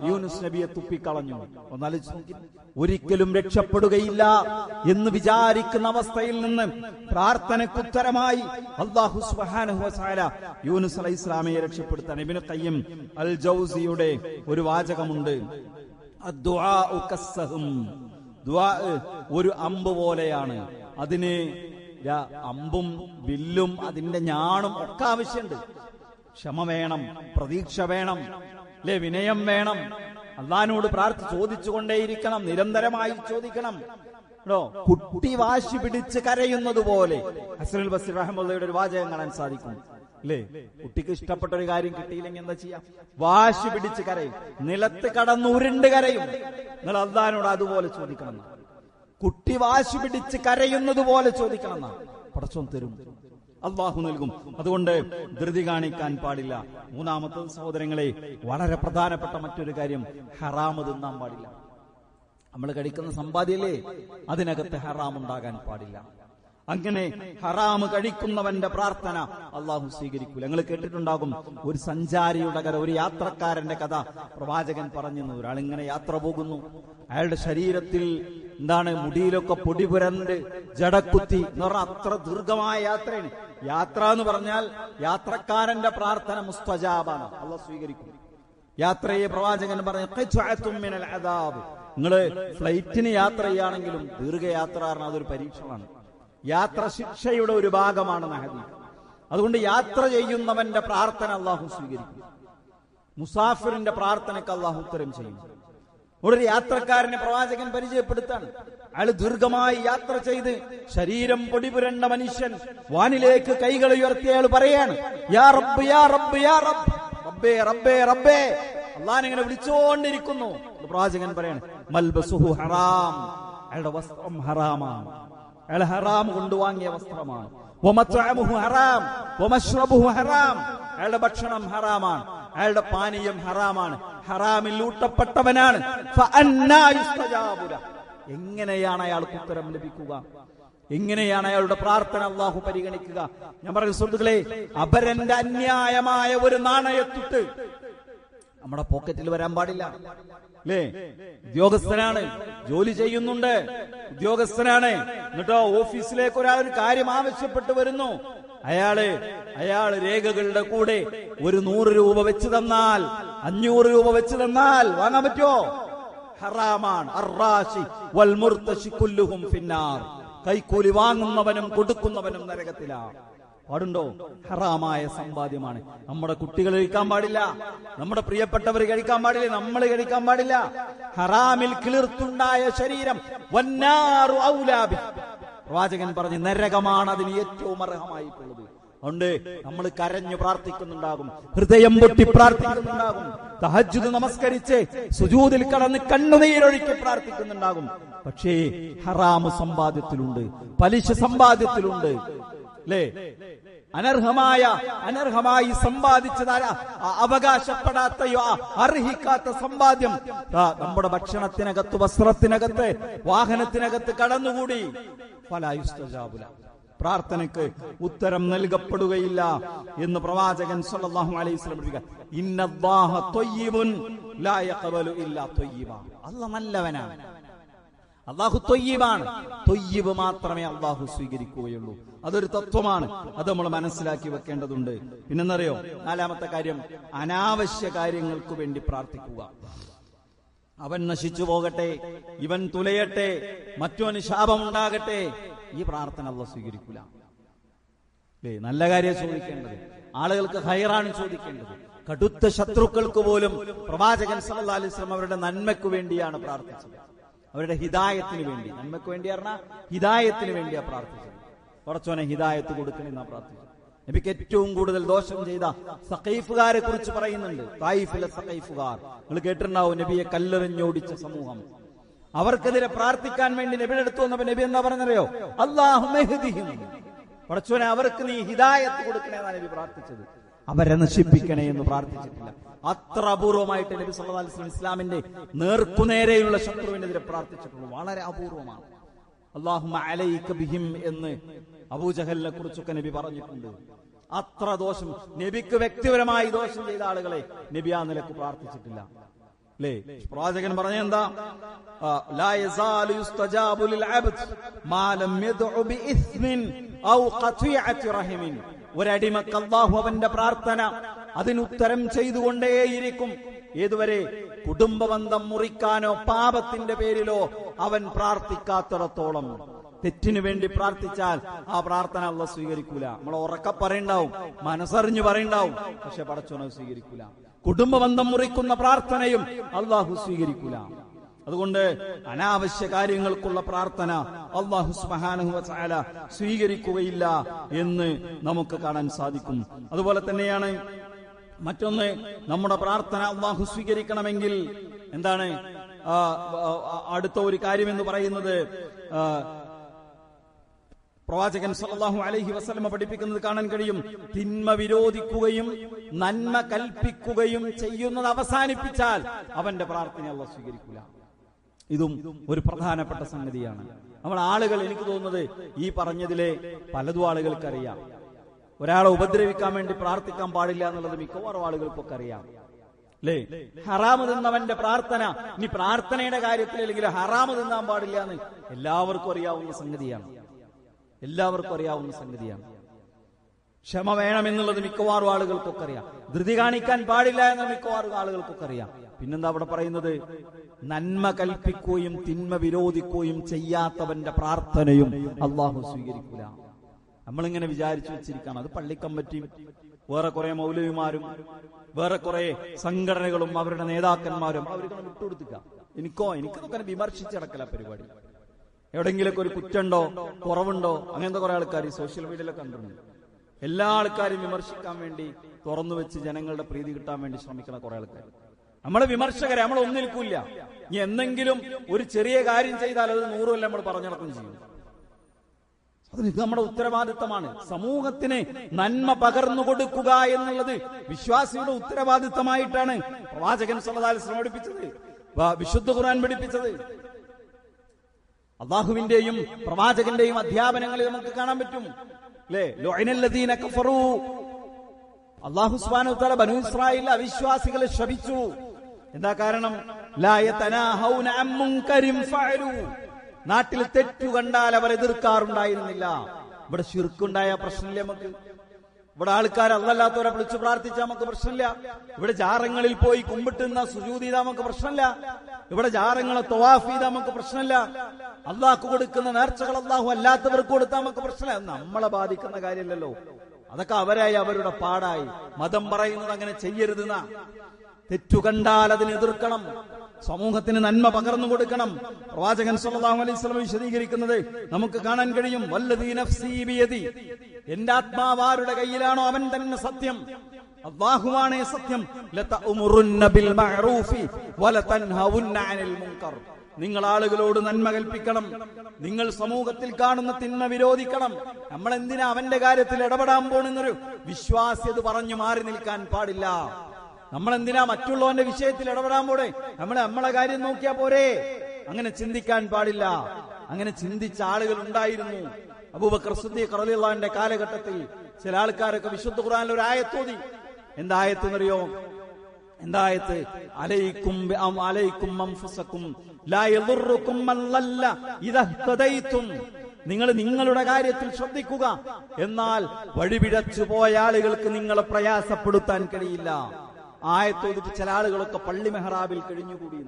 യൂനുസ് നബിയെ തുപ്പിക്കളഞ്ഞു. ഒന്നാലോചിച്ച് നോക്കി, ഒരിക്കലും രക്ഷപ്പെടുകയില്ല എന്ന് വിചാരിക്കുന്ന അവസ്ഥയിൽ നിന്ന് പ്രാർത്ഥനയ്ക്കുത്തരമായി അല്ലാഹു സുബ്ഹാനഹു വ തആല യൂനുസ് അലൈഹി ഇസ്ലാമിയെ രക്ഷപ്പെടുത്താൻ ഇബ്നു ഖയ്യിം അൽ ജൗസിയുടെ ഒരു വാചകമുണ്ട്. അദ്ദുആഉ കസ്സഹം, ദുആ ഒരു അമ്പ് പോലെയാണ്. അതിന് അമ്പും വില്ലും അതിന്റെ ഞാണും ഒക്കെ ആവശ്യമുണ്ട്. ക്ഷമ വേണം, പ്രതീക്ഷ വേണം, അല്ലെ, വിനയം വേണം. അള്ളാഹിനോട് ചോദിച്ചുകൊണ്ടേയിരിക്കണം, നിരന്തരമായി ചോദിക്കണം. കുട്ടി വാശി പിടിച്ച് കരയുന്നത് പോലെ ഹസനുൽ ബസ്രി റഹ്മത്തുള്ളാഹിയുടെ ഒരു വാചകം കാണാൻ സാധിക്കും, അല്ലേ? കുട്ടിക്ക് ഇഷ്ടപ്പെട്ട ഒരു കാര്യം കിട്ടിയില്ലെങ്കിൽ എന്താ ചെയ്യാം? വാശി പിടിച്ച് കരയും, നിലത്ത് കടന്ന് ഉരുണ്ട് കരയും. നിങ്ങൾ അള്ളാഹിനോട് അതുപോലെ ചോദിക്കണം. കുട്ടി വാശി പിടിച്ച് കരയുന്നത് പോലെ ചോദിക്കണം. പടച്ചോൻ തരും, അള്ളാഹു നൽകും. അതുകൊണ്ട് ധൃതി കാണിക്കാൻ പാടില്ല. മൂന്നാമത്തെ സഹോദരങ്ങളെ, വളരെ പ്രധാനപ്പെട്ട മറ്റൊരു കാര്യം, ഹറാമ് തിന്നാൻ പാടില്ല. നമ്മൾ കഴിക്കുന്ന സമ്പാദ്യല്ലേ, അതിനകത്ത് ഹറാം ഉണ്ടാകാൻ പാടില്ല. അങ്ങനെ ഹറാമ് കഴിക്കുന്നവന്റെ പ്രാർത്ഥന അള്ളാഹു സ്വീകരിക്കൂല. നിങ്ങൾ കേട്ടിട്ടുണ്ടാകും ഒരു സഞ്ചാരിയുടെ കഥ, ഒരു യാത്രക്കാരന്റെ കഥ പ്രവാചകൻ പറഞ്ഞു. ഒരാളിങ്ങനെ യാത്ര പോകുന്നു, അയാളുടെ ശരീരത്തിൽ മുടിയിലൊക്കെ പൊടി പുരണ്ട് ജടക്കുത്തി എന്ന് പറഞ്ഞാൽ അത്ര ദീർഘമായ യാത്രയാണ്. യാത്ര എന്ന് പറഞ്ഞാൽ യാത്രക്കാരന്റെ പ്രാർത്ഥന മുസ്തജാബാണ്, അള്ളാഹു സ്വീകരിക്കും. യാത്രയെ പ്രവാചകൻ പറഞ്ഞു, നിങ്ങള് ഫ്ലൈറ്റിന് യാത്ര ചെയ്യുകയാണെങ്കിലും ദീർഘയാത്ര പറഞ്ഞാൽ അതൊരു പരീക്ഷണമാണ്. യാത്ര ശിക്ഷയുടെ ഒരു ഭാഗമാണെന്ന് ഹദീസ്. അതുകൊണ്ട് യാത്ര ചെയ്യുന്നവന്റെ പ്രാർത്ഥന അള്ളാഹു സ്വീകരിക്കും. മുസാഫിറിന്റെ പ്രാർത്ഥനയ്ക്ക് അള്ളാഹു ഉത്തരം ചെയ്യും. ഒരു യാത്രക്കാരനെ പ്രവാചകൻ പരിചയപ്പെടുത്താണ്. അയാൾ ദീർഘമായി യാത്ര ചെയ്ത് ശരീരം പൊടിപുരണ്ട മനുഷ്യൻ വാനിലേക്ക് കൈകൾ ഉയർത്തി അയാൾ പറയാണ്, യാ റബ്ബ് യാ റബ്ബ് യാ റബ്ബ്, റബ്ബേ റബ്ബേ റബ്ബേ, അള്ളാഹനെ ഇങ്ങനെ വിളിച്ചുകൊണ്ടിരിക്കുന്നു. പ്രവാചകൻ പറയാണ്, മൽബസുഹു ഹറാം, അയാളുടെ വസ്ത്രം ഹറാമാണ്, അയാൾ ഹറാം കൊണ്ടുവാങ്ങിയ വസ്ത്രമാണ്. വമത്അമുഹു ഹറാം വമശ്റബുഹു ഹറാം, അയാളുടെ ഭക്ഷണം ഹറാമാണ്, അയാളുടെ പാനീയം ഹറാമാണ്, ഹറാമിൽ ഊട്ടപ്പെട്ടവനാണ്. ഫഅന്നാ യുസ്തജാബു ലഹു, എങ്ങനെയാണ് അയാൾക്ക് ഉത്തരം ലഭിക്കുക? എങ്ങനെയാണ് അയാളുടെ പ്രാർത്ഥന അള്ളാഹു പരിഗണിക്കുക? ഞാൻ പറയുന്ന സുഹൃത്തുക്കളെ, അപരന്റെ അന്യായമായ ഒരു നാണയത്തുട്ട് നമ്മുടെ പോക്കറ്റിൽ വരാൻ പാടില്ല, അല്ലേ? ഉദ്യോഗസ്ഥനാണ്, ജോലി ചെയ്യുന്നുണ്ട്, ഉദ്യോഗസ്ഥനാണ്, എന്നിട്ടോ ഓഫീസിലേക്ക് ഒരു കാര്യം ആവശ്യപ്പെട്ട് വരുന്നു. അയാള് രേഖകളുടെ കൂടെ ഒരു 100 രൂപ വെച്ച് തന്നാൽ, 500 രൂപ വെച്ച് തന്നാൽ വാങ്ങാൻ പറ്റുമോ? ഹറാമാണ്. അർറാശി വൽ മുർതശി കുല്ലുഹും ഫിന്നാർ, കൈക്കൂലി വാങ്ങുന്നവനും കൊടുക്കുന്നവനും നരകത്തിലാണ്. പാടുണ്ടോ? ഹറാമായ സമ്പാദ്യമാണ്. നമ്മുടെ കുട്ടികൾ കഴിക്കാൻ പാടില്ല, നമ്മുടെ പ്രിയപ്പെട്ടവർ കഴിക്കാൻ പാടില്ല, നമ്മൾ കഴിക്കാൻ പാടില്ല. ഹറാമിൽ കിളിർത്തുണ്ടായ ശരീരം വന്നാറു ഔലാ ബിഹി, പ്രവാചകൻ പറഞ്ഞു, നരകമാണ് അതിന് ഏറ്റവും അർഹമായിട്ടുള്ളത്. അതുകൊണ്ട് നമ്മൾ കരഞ്ഞു പ്രാർത്ഥിക്കുന്നുണ്ടാകും, ഹൃദയം പൊട്ടി പ്രാർത്ഥിക്കുന്നുണ്ടാകും, തഹജ്ജുദ് നമസ്കരിച്ച് സുജൂദിൽ കടന്ന് കണ്ണുനീരൊഴുക്കി പ്രാർത്ഥിക്കുന്നുണ്ടാകും. പക്ഷേ ഹറാമ് സമ്പാദ്യത്തിലുണ്ട്, പലിശ സമ്പാദ്യത്തിലുണ്ട്, അല്ലേ? അനർഹമായി സമ്പാദിച്ചതായ അവകാശപ്പെടാത്തയോ അർഹിക്കാത്ത സമ്പാദ്യം നമ്മുടെ ഭക്ഷണത്തിനകത്ത്, വസ്ത്രത്തിനകത്ത്, വാഹനത്തിനകത്ത് കടന്നുകൂടി. ഫലാ യുസ്തജാബു ലഹു, പ്രാർത്ഥനയ്ക്ക് ഉത്തരം നൽകപ്പെടുകയില്ല എന്ന് പ്രവാചകൻ സല്ലല്ലാഹു അലൈഹി വസല്ലം പഠിപ്പിക്കുക. ഇന്നല്ലാഹ ത്വയ്യിബുൻ ലാ യഖ്ബലു ഇല്ലാ ത്വയ്യിബാ, അല്ലാഹു നല്ലവനാണ്, അള്ളാഹു ത്വയ്യിബാണ്, ത്വയ്യിബ് മാത്രമേ അള്ളാഹു സ്വീകരിക്കുകയുള്ളൂ. അതൊരു തത്വമാണ്, അത് നമ്മൾ മനസ്സിലാക്കി വെക്കേണ്ടതുണ്ട്. പിന്നെന്നറിയോ, 4ാമത്തെ കാര്യം, അനാവശ്യ കാര്യങ്ങൾക്ക് വേണ്ടി പ്രാർത്ഥിക്കുക. അവൻ നശിച്ചു പോകട്ടെ, ഇവൻ തുലയട്ടെ, മറ്റവന് ശാപമുണ്ടാകട്ടെ, ഈ പ്രാർത്ഥന അള്ളാഹു സ്വീകരിക്കൂല. നല്ല കാര്യം ചോദിക്കേണ്ടത്, ആളുകൾക്ക് ഹൈറാണ് ചോദിക്കേണ്ടത്. കടുത്ത ശത്രുക്കൾക്ക് പോലും പ്രവാചകൻ സല്ലല്ലാഹു അലൈഹി വസല്ലം അവരുടെ നന്മയ്ക്ക് വേണ്ടിയാണ് പ്രാർത്ഥിച്ചത്, അവരുടെ ഹിദായത്തിന് വേണ്ടി. നന്മയ്ക്ക് വേണ്ടി പറഞ്ഞാൽ ഹിദായത്തിന് വേണ്ടിയാ പ്രാർത്ഥിച്ചത്. കുറച്ചോനെ ഹിദായത്ത് കൊടുക്കണമെന്നാ പ്രാർത്ഥിച്ചത്. നബിക്ക് ഏറ്റവും കൂടുതൽ ദോഷം ചെയ്ത സഖീഫുകാരെ കുറിച്ച് പറയുന്നുണ്ട്. തായിഫിലെ സഖീഫുകാർ നിങ്ങൾ കേട്ടിട്ടുണ്ടാവും, നബിയെ കല്ലെറിഞ്ഞോടിച്ച സമൂഹം. അവർക്കെതിരെ പ്രാർത്ഥിക്കാൻ വേണ്ടി നബിയുടെ അടുത്ത് വന്നപ്പോ നബി എന്താ പറഞ്ഞറിയോ? അല്ലാഹുമ്മ ഹ്ദിഹിം, പടച്ചോനെ അവർക്ക് നീ ഹിദായത്ത് കൊടുക്കണേ എന്നാണ് നബി പ്രാർത്ഥിച്ചത്. അവരെ നശിപ്പിക്കണേ എന്ന് പ്രാർത്ഥിച്ചിട്ടില്ല. അത്ര അപൂർവമായിട്ട് നബി സല്ലല്ലാഹു അലൈഹി വസല്ലം ഇസ്ലാമിന്റെ നേർക്കുനേരെയുള്ള ശത്രുവിനെതിരെ പ്രാർത്ഥിച്ചിട്ടുള്ളൂ. വളരെ അപൂർവമാണ്. അല്ലാഹുമ്മ അലൈക ബിഹിം എന്ന് അബൂജഹലിനെ കുറിച്ചൊക്കെ നബി പറഞ്ഞിട്ടുണ്ട്. അത്ര ദോഷം നബിക്ക് വ്യക്തിപരമായി ദോഷം ചെയ്ത ആളുകളെ നബി ആ നിലക്ക് പ്രാർത്ഥിച്ചിട്ടില്ല. അല്ലേ? പ്രവാചകൻ പറഞ്ഞെന്താ? ലാ യസാലു യുസ്തജാബു ലിൽ അബ്ദ് മാ ലം യദ്ഉ ബിഇസ്മിൻ ഔ ഖതിഅതി റഹിമിൻ. ഒരടിമക്ക് അല്ലാഹു അവന്റെ പ്രാർത്ഥന അതിനുത്തരം ചെയ്തുകൊണ്ടേയിരിക്കും. ഏതുവരെ? കുടുംബബന്ധം മുറിക്കാനോ പാപത്തിന്റെ പേരിലോ അവൻ പ്രാർത്ഥിക്കാത്തിടത്തോളം. തെറ്റിനു വേണ്ടി പ്രാർത്ഥിച്ചാൽ ആ പ്രാർത്ഥന അല്ലാഹു സ്വീകരിക്കൂല. നമ്മൾ ഉറക്കെ പറയണ്ടാവും, മനസ്സറിഞ്ഞു പറയണ്ടാവും, പക്ഷെ പടച്ചോനെ സ്വീകരിക്കൂല. കുടുംബബന്ധം മുറിക്കുന്ന പ്രാർത്ഥനയും അല്ലാഹു സ്വീകരിക്കൂല. അതുകൊണ്ട് അനാവശ്യ കാര്യങ്ങൾക്കുള്ള പ്രാർത്ഥന അല്ലാഹു സുബ്ഹാനഹു വ തആല സ്വീകരിക്കുകയില്ല എന്ന് നമുക്ക് കാണാൻ സാധിക്കും. അതുപോലെ തന്നെയാണ് മറ്റൊന്ന്, നമ്മുടെ പ്രാർത്ഥന അല്ലാഹു സ്വീകരിക്കണമെങ്കിൽ എന്താണ് അടുത്ത ഒരു കാര്യം എന്ന് പറയുന്നത്? പ്രവാചകൻ സല്ലല്ലാഹു അലൈഹി വസല്ലം പഠിപ്പിക്കുന്നത് കാണാൻ കഴിയും. തിന്മ വിരോധിക്കുകയും നന്മ കൽപ്പിക്കുകയും ചെയ്യുന്നത് അവസാനിപ്പിച്ചാൽ അവന്റെ പ്രാർത്ഥന അല്ലാഹു സ്വീകരിക്കില്ല. ഇതും ഒരു പ്രധാനപ്പെട്ട സംഗതിയാണ്. നമ്മൾ ആളുകൾ, എനിക്ക് തോന്നുന്നത് ഈ പറഞ്ഞതിലെ പലതും ആളുകൾക്കറിയാം. ഒരാളെ ഉപദ്രവിക്കാൻ വേണ്ടി പ്രാർത്ഥിക്കാൻ പാടില്ല എന്നുള്ളത് മിക്കവാറും ആളുകൾക്കൊക്കെ അറിയാം. അല്ലേ? ഹറാമ് തിന്നവന്റെ പ്രാർത്ഥന, ഇനി പ്രാർത്ഥനയുടെ കാര്യത്തിൽ അല്ലെങ്കിൽ ഹറാമ് തിന്നാൻ പാടില്ല എന്ന് എല്ലാവർക്കും അറിയാവുന്ന സംഗതിയാണ്. എല്ലാവർക്കും അറിയാവുന്ന സംഗതിയാണ്. ക്ഷമ വേണമെന്നുള്ളത് മിക്കവാറും ആളുകൾക്കൊക്കെ അറിയാം. ധൃതി കാണിക്കാൻ പാടില്ല എന്ന് മിക്കവാറും ആളുകൾക്കൊക്കെ അറിയാം. പിന്നെന്താ അവിടെ പറയുന്നത്? നന്മ കൽപ്പിക്കുകയും തിന്മ വിരോധിക്കുകയും ചെയ്യാത്തവന്റെ പ്രാർത്ഥനയും അല്ലാഹു സ്വീകരിക്കില്ല. നമ്മളിങ്ങനെ വിചാരിച്ചു വെച്ചിരിക്കുകയാണ് അത് പള്ളിക്കമ്മിറ്റിയും വേറെ കുറെ മൗലവിമാരും വേറെ കുറെ സംഘടനകളും അവരുടെ നേതാക്കന്മാരും അവർക്കൊന്ന് വിട്ടുകൊടുക്കുക. എനിക്കതൊക്കെ വിമർശിച്ചടക്കല പരിപാടി. എവിടെങ്കിലൊക്കെ ഒരു കുറ്റുണ്ടോ കുറവുണ്ടോ അങ്ങനത്തെ കുറെ ആൾക്കാർ സോഷ്യൽ മീഡിയയിലൊക്കെ കണ്ടിട്ടുണ്ട്. എല്ലാ ആൾക്കാരും വിമർശിക്കാൻ വേണ്ടി തുറന്നു വെച്ച് ജനങ്ങളുടെ പ്രീതി കിട്ടാൻ വേണ്ടി ശ്രമിക്കുന്ന കുറെ ആൾക്കാർ. നമ്മളെ വിമർശകരെ നമ്മൾ ഒന്നിരിക്കില്ല. ഇനി എന്തെങ്കിലും ഒരു ചെറിയ കാര്യം ചെയ്താൽ അത് 100 കൊല്ലം നമ്മൾ പറഞ്ഞു നടക്കുകയും ചെയ്യും. ഇത് നമ്മുടെ ഉത്തരവാദിത്തമാണ്. സമൂഹത്തിന് നന്മ പകർന്നു കൊടുക്കുക എന്നുള്ളത് വിശ്വാസിയുടെ ഉത്തരവാദിത്തമായിട്ടാണ് പ്രവാചകൻ സല്ലല്ലാഹു അലൈഹി വസല്ലം പഠിപ്പിച്ചത്, വിശുദ്ധ ഖുർആൻ പഠിപ്പിച്ചത്. അല്ലാഹുവിന്റെയും പ്രവാചകന്റെയും അധ്യാപനങ്ങളിൽ നമുക്ക് കാണാൻ പറ്റും. അല്ലേ? ലുഅനല്ലദീന കഫറൂ, അല്ലാഹു സുബ്ഹാനഹു വ തആല ബനൂ ഇസ്രായേൽ അവിശ്വാസികളെ ശപിച്ചു. എന്താ കാരണം? ലാ യതനാഹൗന അൻ മുൻകരിൻ ഫഅലൂ, നാട്ടിൽ തെറ്റു കണ്ടാൽ അവർ എതിർക്കാറുണ്ടായിരുന്നില്ല. ഇവിടെ ശിർക്കുണ്ടായ പ്രശ്നമില്ല നമുക്ക്. ഇവിടെ ആൾക്കാർ അല്ലാത്തവരെ വിളിച്ചു പ്രാർത്ഥിച്ചാൽ നമുക്ക് പ്രശ്നമില്ല. ഇവിടെ ജാറങ്ങളിൽ പോയി കുമ്പിട്ടുന്ന സുജൂദ് ചെയ്താൽ നമുക്ക് പ്രശ്നമില്ല. ഇവിടെ ജാറങ്ങളെ തവാഫ് ചെയ്താൽ നമുക്ക് പ്രശ്നമില്ല. അള്ളാഹ്ക്ക് കൊടുക്കുന്ന നേർച്ചകൾ അള്ളാഹു അല്ലാത്തവർക്ക് കൊടുത്താൽ നമുക്ക് പ്രശ്നമില്ല. നമ്മളെ ബാധിക്കുന്ന കാര്യമല്ലല്ലോ. അതൊക്കെ അവരായി, അവരുടെ പാടായി. മതം പറയുന്നത് അങ്ങനെ ചെയ്യരുതെന്ന. തെറ്റു കണ്ടാൽ അതിനെ എതിർക്കണം, സമൂഹത്തിന് നന്മ പകർന്നു കൊടുക്കണം. പ്രവാചകൻ സല്ലല്ലാഹു അലൈഹി വസല്ലം വിശദീകരിക്കുന്നത് നമുക്ക് കാണാൻ കഴിയും. വല്ലദീ നഫ്സീ ബിയദി, എന്റെ ആത്മാവാരുടെ കയ്യിലാണോ അവൻ തന്നെ സത്യം, അല്ലാഹുവാണ് സത്യം. ലതഉമുറുന്ന ബിൽ മഅറൂഫി വലതൻഹവുന്ന അനിൽ മുൻകർ, നിങ്ങൾ ആളുകളോട് നന്മ കൽപ്പിക്കണം, നിങ്ങൾ സമൂഹത്തിൽ കാണുന്ന തിന്മ വിരോധിക്കണം. നമ്മൾ എന്തിനാ അവന്റെ കാര്യത്തിൽ ഇടപെടാൻ പോണെന്നൊരു വിശ്വാസ്യത പറഞ്ഞു മാറി നിൽക്കാൻ പാടില്ല. നമ്മളെന്തിനാ മറ്റുള്ളവന്റെ വിഷയത്തിൽ ഇടപെടാൻ പോടെ? നമ്മളെ കാര്യം നോക്കിയാ പോരെ? അങ്ങനെ ചിന്തിക്കാൻ പാടില്ല. അങ്ങനെ ചിന്തിച്ച ആളുകൾ ഉണ്ടായിരുന്നു. അബൂബക്കർ സിദ്ദീഖ് റളിയല്ലാഹു അൻഹുവിന്റെ കാലഘട്ടത്തിൽ ചില ആൾക്കാരൊക്കെ വിശുദ്ധ ഖുർആനിൽ ഒരു ആയത്തോതി. എന്തായത്ത് എന്നറിയോ? എന്തായത്ത്? അലൈക്കും അൻഫുസക്കും ലാ യദുറുക്കും മൻ ലല്ല ഇദാ ഹദൈതും, നിങ്ങൾ നിങ്ങളുടെ കാര്യത്തിൽ ശ്രദ്ധിക്കുക, എന്നാൽ വഴിപിഴച്ചു പോയ ആളുകൾക്ക് നിങ്ങളെ പ്രയാസപ്പെടുത്താൻ കഴിയില്ല. ആയത്തോതിട്ട് ചില ആളുകളൊക്കെ പള്ളി മെഹ്റാബിൽ കഴിഞ്ഞുകൂടിയ,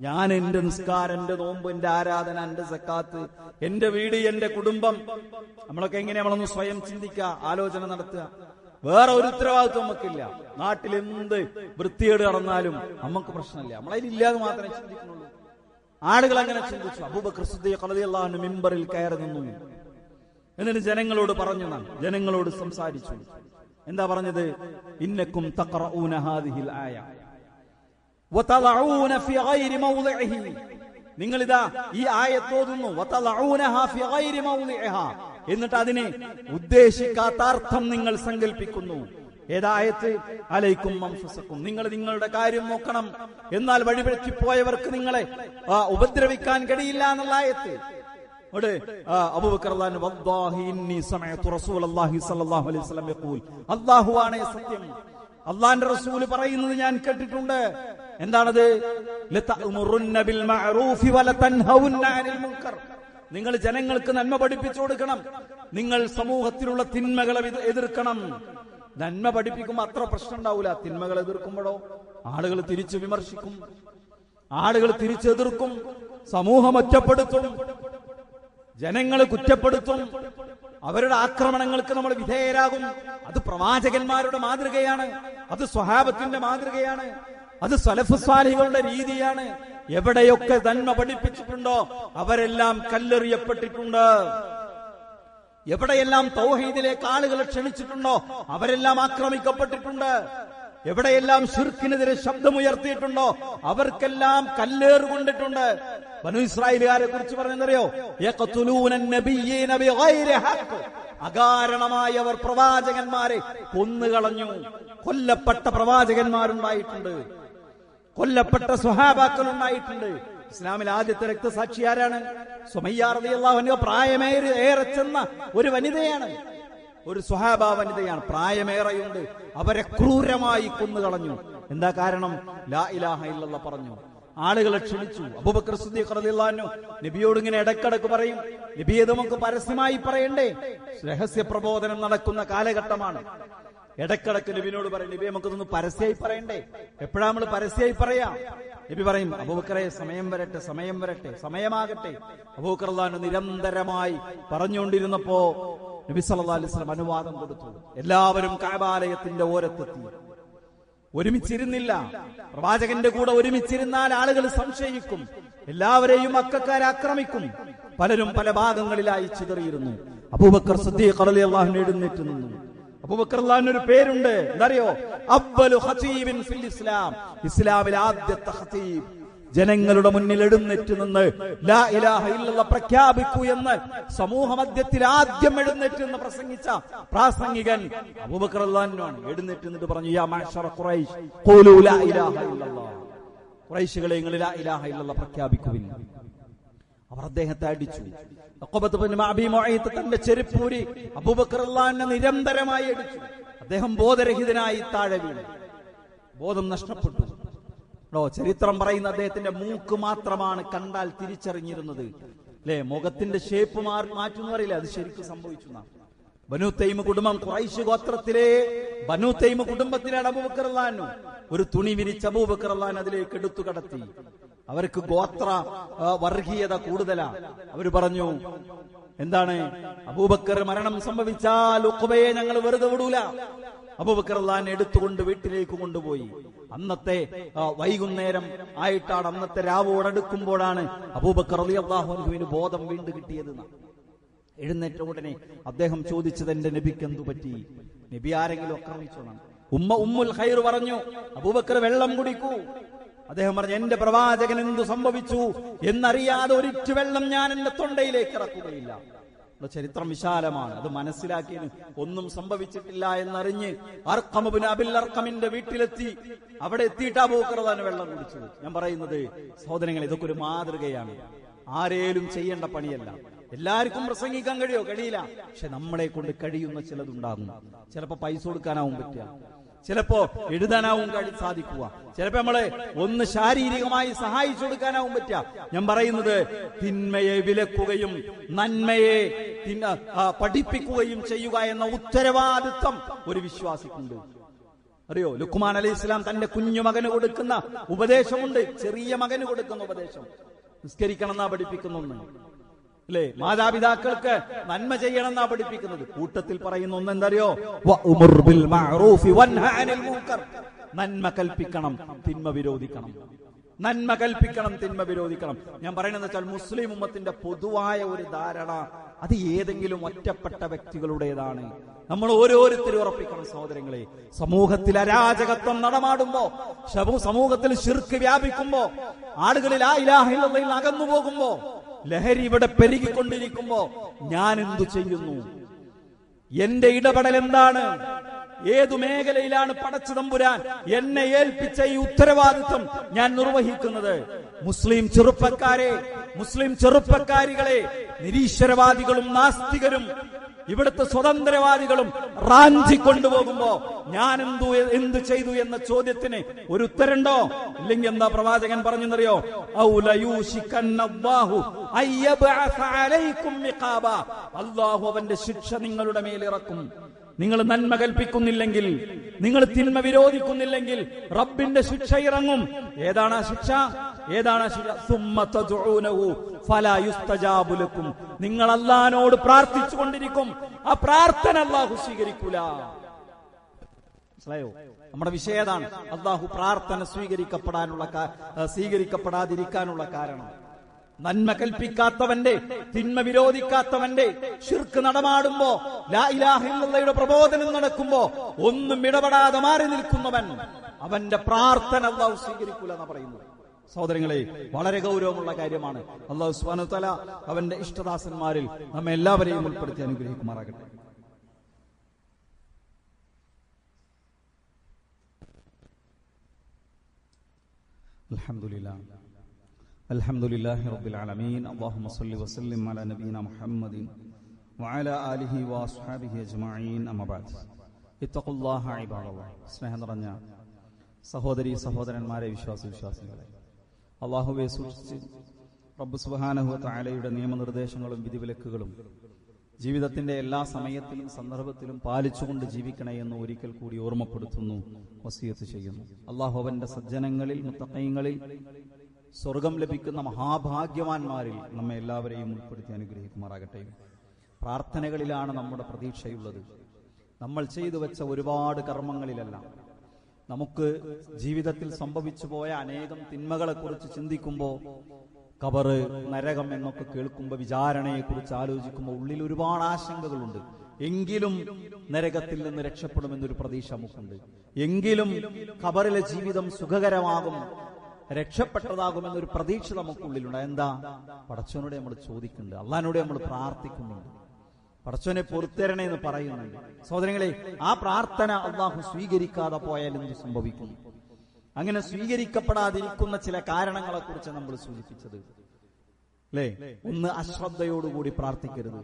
ഞാൻ എന്റെ നിസ്കാരം, എന്റെ നോമ്പ്, എന്റെ ആരാധന, എന്റെ സക്കാത്ത്, എന്റെ വീട്, എന്റെ കുടുംബം, നമ്മളൊക്കെ എങ്ങനെ നമ്മളൊന്ന് സ്വയം ചിന്തിക്കുക, ആലോചന നടത്തുക. വേറെ ഒരു ഉത്തരവാദിത്വം നമുക്കില്ല. നാട്ടിൽ എന്ത് വൃത്തികേട് നടന്നാലും നമുക്ക് പ്രശ്നമില്ല. നമ്മളതിലില്ലാതെ മാത്രമേ ചിന്തിക്കുന്നുള്ളൂ. ആളുകൾ അങ്ങനെ ചിന്തിച്ചു. അബൂബക്കർ സിദ്ദീഖ് റളിയല്ലാഹു അൻഹു മിമ്പറിൽ കയറി നിന്നു. എന്നിട്ട് ജനങ്ങളോട് പറഞ്ഞു, ജനങ്ങളോട് സംസാരിച്ചു. എന്താ പറഞ്ഞത്? ഇന്നക്കും തഖറഊന ഹാദിഹിൽ ആയ വതളഊന ഫി ഗൈരി മൗളിഇഹി. നിങ്ങളിതാ ഈ ആയത്ത് ഓതുന്നു, വതളഊനഹാ ഫി ഗൈരി മൗളിഇഹാ, എന്നിട്ട് അതിനെ ഉദ്ദേശിക്കാത്ത അർത്ഥം നിങ്ങൾ സങ്കല്പിക്കുന്നു. ഏതായത്ത്? അലൈക്കും അൻഫുസക്കും, നിങ്ങൾ നിങ്ങളുടെ കാര്യം നോക്കണം, എന്നാൽ വഴിവെറ്റിപ്പോയവർക്ക് നിങ്ങളെ ഉപദ്രവിക്കാൻ കഴിയില്ല എന്നുള്ള ആയത്ത്. അബൂബക്കർ റളിയല്ലാഹു അൻഹു വല്ലാഹി ഇന്നി സമഅതു റസൂലല്ലാഹി സ്വല്ലല്ലാഹു അലൈഹി വസല്ലം യഖൂൽ, അല്ലാഹുവാണ് സത്യം, അല്ലാഹുവിന്റെ റസൂൽ പറയുന്നത് ഞാൻ കേട്ടിട്ടുണ്ട്. എന്താണത്? ലതഅമുറുന്ന ബിൽ മഅറൂഫി വലതൻഹൗന്ന അനിൽ മുൻകർ. നിങ്ങൾ ജനങ്ങൾക്ക് നന്മ പഠിപ്പിച്ചു കൊടുക്കണം, നിങ്ങൾ സമൂഹത്തിലുള്ള തിന്മകളെ എതിർക്കണം. നന്മ പഠിപ്പിക്കുമ്പോൾ അത്ര പ്രശ്നം ഉണ്ടാവില്ല. തിന്മകൾ എതിർക്കുമ്പോഴോ ആളുകൾ തിരിച്ചു വിമർശിക്കും, ആളുകൾ തിരിച്ചെതിർക്കും, സമൂഹം ഒറ്റപ്പെടുത്തും, ജനങ്ങൾ കുറ്റപ്പെടുത്തും, അവരുടെ ആക്രമണങ്ങൾക്ക് നമ്മൾ വിധേയരാകും. അത് പ്രവാചകന്മാരുടെ മാതൃകയാണ്, അത് സ്വഹാബത്തിന്റെ മാതൃകയാണ്, അത് സലഫ് സ്വാലിഹുകളുടെ രീതിയാണ്. എവിടെയൊക്കെ നന്മ പഠിപ്പിച്ചിട്ടുണ്ടോ അവരെല്ലാം കല്ലെറിയപ്പെട്ടിട്ടുണ്ട്. എവിടെയെല്ലാം തൗഹീദിലേക്ക് ആളുകളെ ക്ഷണിച്ചിട്ടുണ്ടോ അവരെല്ലാം ആക്രമിക്കപ്പെട്ടിട്ടുണ്ട്. എവിടെയെല്ലാം ശിർക്കിനെതിരെ ശബ്ദമുയർത്തിയിട്ടുണ്ടോ അവർക്കെല്ലാം കല്ലേറ് കൊണ്ടിട്ടുണ്ട്. ബനു ഇസ്രായേലുകാരെ കുറിച്ച് പറഞ്ഞെന്നറിയോ? യഖ്തുലൂനൻ നബിയ്യീന ബിഗൈരി ഹഖ്. അകാരണമായി അവർ പ്രവാചകന്മാരെ കൊന്നുകളഞ്ഞു. കൊല്ലപ്പെട്ട പ്രവാചകന്മാരുണ്ടായിട്ടുണ്ട്, കൊല്ലപ്പെട്ട സ്വഹാബാക്കൾ ഉണ്ടായിട്ടുണ്ട്. ഇസ്ലാമിൽ ആദ്യത്തെ രക്തസാക്ഷി ആരാണ്? സുമയ്യ റളിയല്ലാഹു അൻഹ പ്രായമേറെ ചെന്ന ഒരു വനിതയാണ്, ഒരു സ്വഹാബ വനിതയാണ്, പ്രായമേറെയുണ്ട്. അവരെ ക്രൂരമായി കൊന്നുകളഞ്ഞു. എന്താ കാരണം? ലാ ഇലാഹ ഇല്ലല്ലാഹ് പറഞ്ഞു, ആളുകളെ ക്ഷണിച്ചു. അബൂബക്കർ സിദ്ദീഖ് റളിയല്ലാഹു അൻഹു നബിയോട് ഇങ്ങനെ ഇടക്കിടക്ക് പറയും, നബിയെ നമുക്ക് പരസ്യമായി പറയണ്ടേ? രഹസ്യ പ്രബോധനം നടക്കുന്ന കാലഘട്ടമാണ്. ഇടക്കിടക്ക് നബിനോട് പറയും, നബി നമുക്കൊന്ന് പരസ്യമായി പറയണ്ടേ? എപ്പോഴാ നമ്മൾ പരസ്യമായി പറയാ? നബി പറയും, അബൂബക്കറെ സമയം വരട്ടെ, സമയം വരട്ടെ, സമയമാകട്ടെ. അബൂബക്കർ റളിയല്ലാഹു അൻഹു നിരന്തരമായി പറഞ്ഞുകൊണ്ടിരുന്നപ്പോ നബി സല്ലല്ലാഹു അലൈഹി വസല്ലം അനുവാദം കൊടുത്തു. എല്ലാവരും കഅബാലയത്തിന്റെ ഓരത്തെത്തി. ഒരുമിച്ചിരുന്നില്ല. പ്രവാചകന്റെ കൂടെ ഒരുമിച്ചിരുന്നാൽ ആളുകൾ സംശയിക്കും, എല്ലാവരെയും മക്കക്കാരെ ആക്രമിക്കും. പലരും പല ഭാഗങ്ങളിലായി ചിതറിയിരുന്നു. അബൂബക്കർ സിദ്ദീഖ് റളിയല്ലാഹു അൻഹു എഴുന്നേറ്റ് നിന്നു. അബൂബക്കർ റളിയല്ലാഹു അൻഹു ഒരു പേരുണ്ട്, എന്തറിയോ? അവ്വലു ഖതീബിൻ ഫിൽ ഇസ്ലാം. ഇസ്ലാമിലെ ആദ്യത്തെ ഖതീബ്. ജനങ്ങളുടെ മുന്നിൽ എഴുന്നേറ്റ് നിന്ന് ലാ ഇലാഹ ഇല്ലല്ലാഹ് പ്രഖ്യാപിക്കൂ എന്ന് സമൂഹ മധ്യത്തിൽ ആദ്യം എഴുന്നേറ്റ് നിന്ന് പ്രസംഗിച്ച പ്രാസംഗികൻ അബൂബക്കർ റളിയല്ലാഹു അൻഹു ആണ്. എഴുന്നേറ്റ് നിന്നിട്ട് പറഞ്ഞു, യാ മഅ്ശറ ഖുറൈശ് ഖൂലൂ ലാ ഇലാഹ ഇല്ലല്ലാഹ്. ഖുറൈശികളെ, നിങ്ങൾ ലാ ഇലാഹ ഇല്ലല്ലാഹ് പ്രഖ്യാപിക്കുവിൻ. അവർ അദ്ദേഹത്തെ അടിച്ചു. ഉഖബത്ത് ബിൻ അബീ മുഅയ്ത് തന്റെ ചെരുപ്പൂരി അബൂബക്കർ റളിയല്ലാഹു അൻഹു നിരന്തരമായി അടിച്ചു. അദ്ദേഹം ബോധരഹിതനായി താഴെ വീണു, ബോധം നഷ്ടപ്പെട്ടു. ചരിത്രം പറയുന്ന അദ്ദേഹത്തിന്റെ മൂക്ക് മാത്രമാണ് കണ്ടാൽ തിരിച്ചറിഞ്ഞിരുന്നത്. അല്ലെ, മുഖത്തിന്റെ ഷേപ്പ് മാറ്റുന്നു പറയില്ല, അത് ശരിക്കും സംഭവിച്ചു. ബനു തൈമ് കുടുംബം, ഖുറൈശ് ഗോത്രത്തിലെ ബനു തൈമ് കുടുംബത്തിലാണ് അബൂബക്കർ റളിയല്ലാഹു അൻഹു. ഒരു തുണി വിരിച്ച് അബൂബക്കർ റളിയല്ലാഹു അൻഹു അതിലേക്ക് എടുത്തു കടത്തി. അവർക്ക് ഗോത്ര വർഗീയത കൂടുതലാ. അവര് പറഞ്ഞു, എന്താണ്? അബൂബക്കർ മരണം സംഭവിച്ചാൽ ഉഖബയെ ഞങ്ങൾ വെറുതെ വിടൂല. അബൂബക്കർ റളിയല്ലാഹു അൻഹു എടുത്തുകൊണ്ട് വീട്ടിലേക്ക് കൊണ്ടുപോയി. അന്നത്തെ വൈകുന്നേരം ആയിട്ടാണ്, അന്നത്തെ രാവോടടുക്കുമ്പോഴാണ് അബൂബക്കർ റളിയല്ലാഹു അൻഹുവിന് ബോധം വീണ്ടും കിട്ടിയത്. എഴുന്നേറ്റ ഉടനെ അദ്ദേഹം ചോദിച്ചത്, എന്റെ നബിക്ക് എന്തു പറ്റി? നബി ആരെങ്കിലും ആക്രമിച്ചോണം? ഉമ്മുൽ ഖൈർ പറഞ്ഞു, അബൂബക്കർ വെള്ളം കുടിക്കൂ. അദ്ദേഹം പറഞ്ഞു, എന്റെ പ്രവാചകൻ എന്തു സംഭവിച്ചു എന്നറിയാതെ ഒരിറ്റു വെള്ളം ഞാൻ എന്റെ തൊണ്ടയിലേക്ക് ഇറക്കുകയില്ല. ചരിത്രം വിശാലമാണ്, അത് മനസ്സിലാക്കിയതിന് ഒന്നും സംഭവിച്ചിട്ടില്ല എന്നറിഞ്ഞ് അർഖം ഇബ്നു അബിൽ അർഖമിന്റെ വീട്ടിലെത്തി. അവിടെ എത്തിയിട്ട് അബൂബക്കർ റളിയല്ലാഹു അൻഹു വെള്ളം കുടിച്ചത്. ഞാൻ പറയുന്നത് സഹോദരങ്ങളെ, ഇതൊക്കെ ഒരു മാതൃകയാണ്. ആരേലും ചെയ്യേണ്ട പണിയല്ല. എല്ലാവർക്കും പ്രസംഗിക്കാൻ കഴിയില്ല. പക്ഷെ നമ്മളെ കൊണ്ട് കഴിയുന്ന ചിലതുണ്ടാകും. ചിലപ്പോ പൈസ കൊടുക്കാനാവും പറ്റുക, ചിലപ്പോ എഴുതാനാവും സാധിക്കുക, ചിലപ്പോ നമ്മളെ ഒന്ന് ശാരീരികമായി സഹായിച്ചു കൊടുക്കാനാവും പറ്റുക. ഞാൻ പറയുന്നത്, തിന്മയെ വിലക്കുകയും നന്മയെ പഠിപ്പിക്കുകയും ചെയ്യുക എന്ന ഉത്തരവാദിത്വം ഒരു വിശ്വാസിക്കുണ്ട്. അറിയോ, ലുഖ്മാൻ അലൈഹിസ്സലാം തന്റെ കുഞ്ഞു മകന് കൊടുക്കുന്ന ഉപദേശമുണ്ട്, ചെറിയ മകന് കൊടുക്കുന്ന ഉപദേശം. നിസ്കരിക്കണം എന്നാ പഠിപ്പിക്കുന്നു, അല്ലേ? മാതാപിതാക്കൾക്ക് നന്മ ചെയ്യണം എന്നാ പഠിപ്പിക്കുന്നത്. കൂട്ടത്തിൽ പറയുന്ന ഒന്നെന്തറിയോ? വഅ്മുർ ബിൽ മഅറൂഫി വൻഹ അനിൽ മുൻകർ. നന്മ കൽപ്പിക്കണം, തിന്മ വിരോധിക്കണം. നന്മ കൽപ്പിക്കണം, തിന്മ വിരോധിക്കണം. ഞാൻ പറയുന്നത് വെച്ചാൽ, മുസ്ലിം ഉമ്മത്തിന്റെ പൊതുവായ ഒരു ധാരണ അത് ഏതെങ്കിലും ഒറ്റപ്പെട്ട വ്യക്തികളുടേതാണ്. നമ്മൾ ഓരോരുത്തരും ഉറപ്പിക്കണം സഹോദരങ്ങളെ. സമൂഹത്തിൽ അരാജകത്വം നടമാടുമ്പോ, സമൂഹത്തിൽ ശിർക്ക് വ്യാപിക്കുമ്പോ, ആളുകളിൽ ലാ ഇലാഹ ഇല്ലല്ലാഹ് അകന്നു പോകുമ്പോ, ലഹരി ഇവിടെ പെരുകിക്കൊണ്ടിരിക്കുമ്പോ ഞാൻ എന്തു ചെയ്യുന്നു? എന്റെ ഇടപെടൽ എന്താണ്? ഏതു മേഖലയിലാണ് പടച്ചു തമ്പുരാൻ എന്നെ ഏൽപ്പിച്ച ഈ ഉത്തരവാദിത്വം ഞാൻ നിർവഹിക്കുന്നത്? മുസ്ലിം ചെറുപ്പക്കാരെ, മുസ്ലിം ചെറുപ്പക്കാരികളെ, നിരീശ്വരവാദികളും നാസ്തികരും ഇവിടുത്തെ സ്വതന്ത്രവാദികളും റാഞ്ചി കൊണ്ടുപോകുമ്പോ ഞാൻ എന്തു ചെയ്തു എന്ന ചോദ്യത്തിന് ഒരു ഉത്തരണ്ടോ? ഇല്ലെങ്കിൽ എന്താ പ്രവാചകൻ പറഞ്ഞെന്നറിയോ? അല്ലാഹു അവന്റെ ശിക്ഷ നിങ്ങളുടെ മേലിറക്കും. നിങ്ങൾ നന്മ കൽപ്പിക്കുന്നില്ലെങ്കിൽ, നിങ്ങൾ തിന്മ വിരോധിക്കുന്നില്ലെങ്കിൽ റബ്ബിന്റെ ശിക്ഷ ഇറങ്ങും. ഏതാണ് ആ ശിക്ഷ? ഏതാണ് നിങ്ങൾ അല്ലാഹുവോട് പ്രാർത്ഥിച്ചു കൊണ്ടിരിക്കും, ആ പ്രാർത്ഥന അല്ലാഹു സ്വീകരിക്കൂല. മനസ്സിലായോ? നമ്മുടെ വിഷയം ഏതാണ്? അല്ലാഹു പ്രാർത്ഥന സ്വീകരിക്കപ്പെടാതിരിക്കാനുള്ള കാരണം. നന്മ കൽപ്പിക്കാത്തവന്റെ, തിന്മ വിരോധിക്കാത്തവന്റെ, ശിർക്ക് നടമാടുമ്പോ, ലാ ഇലാഹ ഇല്ലല്ലാഹയുടെ പ്രബോധനം നടക്കുമ്പോ ഒന്നും ഇടപെടാതെ മാറി നിൽക്കുന്നവൻ, അവന്റെ പ്രാർത്ഥന അല്ലാഹു സ്വീകരിക്കൂല എന്നാ പറയുന്നത്. സഹോദരങ്ങളെ, വളരെ ഗൗരവമുള്ള കാര്യമാണ്. അല്ലാഹു സുബ്ഹാനഹു വ തആല അവന്റെ ഇഷ്ടദാസന്മാരിൽ നമ്മെ എല്ലാവരെയും ഉൾപ്പെടുത്തി അനുഗ്രഹിക്കുമാറാകട്ടെ. അൽഹംദുലില്ലാഹ് അൽഹംദുലില്ലാഹി റബ്ബിൽ ആലമീൻ. അല്ലാഹുമ്മ സ്വല്ലി വസല്ലിം അലാ നബിയിനാ മുഹമ്മദിൻ വഅലാ ആലിഹി വഅസ്ഹാബിഹി അജ്മഈൻ. അമ്മാ ബഅദ്. ഇത്തഖുല്ലാഹ ഇബാദല്ലാഹ്. സ്നേഹം നിറഞ്ഞ സഹോദരീ സഹോദരന്മാരെ, വിശ്വാസികളെ, അല്ലാഹുവെ സൂക്ഷിച്ച് റബ്ബ് സുബ്ഹാനഹു വ തആലയുടെ നിയമനിർദ്ദേശങ്ങളും വിധിവിലക്കുകളും ജീവിതത്തിന്റെ എല്ലാ സമയത്തിലും സന്ദർഭത്തിലും പാലിച്ചുകൊണ്ട് ജീവിക്കണേ എന്ന് ഒരിക്കൽ കൂടി ഓർമ്മപ്പെടുത്തുന്നു, വസിയത്ത് ചെയ്യുന്നു. അല്ലാഹു അവന്റെ സജ്ജനങ്ങളിൽ, മുത്തഖീങ്ങളിൽ സ്വർഗം ലഭിക്കുന്ന മഹാഭാഗ്യവാന്മാരിൽ നമ്മെ എല്ലാവരെയും ഉൾപ്പെടുത്തി അനുഗ്രഹിക്കുമാറാകട്ടെ. പ്രാർത്ഥനകളിലാണ് നമ്മുടെ പ്രതീക്ഷയുള്ളത്. നമ്മൾ ചെയ്തു വെച്ച ഒരുപാട് കർമ്മങ്ങളിലല്ല. നമുക്ക് ജീവിതത്തിൽ സംഭവിച്ചു പോയ അനേകം തിന്മകളെക്കുറിച്ച് ചിന്തിക്കുമ്പോൾ, ഖബറ്, നരകം എന്നൊക്കെ കേൾക്കുമ്പോൾ, വിചാരണയെക്കുറിച്ച് ആലോചിക്കുമ്പോൾ ഉള്ളിൽ ഒരുപാട് ആശങ്കകളുണ്ട്. എങ്കിലും നരകത്തിൽ നിന്ന് രക്ഷപ്പെടുമെന്നൊരു പ്രതീക്ഷ നമുക്കുണ്ട്. എങ്കിലും ഖബറിലെ ജീവിതം സുഖകരമാകും, രക്ഷപ്പെട്ടതാകുമെന്നൊരു പ്രതീക്ഷ നമുക്കുള്ളിലുണ്ട്. എന്താ? പടച്ചവനോട് നമ്മൾ ചോദിക്കുന്നുണ്ട്, അള്ളാഹിനോട് നമ്മൾ പ്രാർത്ഥിക്കുന്നുണ്ട്, പടച്ചവനെ പൊറുത്തരണേ എന്ന് പറയുന്നുണ്ട്. സഹോദരങ്ങളെ, ആ പ്രാർത്ഥന അള്ളാഹു സ്വീകരിക്കാതെ പോയാൽ എന്ത് സംഭവിക്കും? അങ്ങനെ സ്വീകരിക്കപ്പെടാതിരിക്കുന്ന ചില കാരണങ്ങളെ കുറിച്ച് നമ്മൾ സൂചിപ്പിച്ചത് അല്ലേ? ഒന്ന്, അശ്രദ്ധയോടുകൂടി പ്രാർത്ഥിക്കരുത്.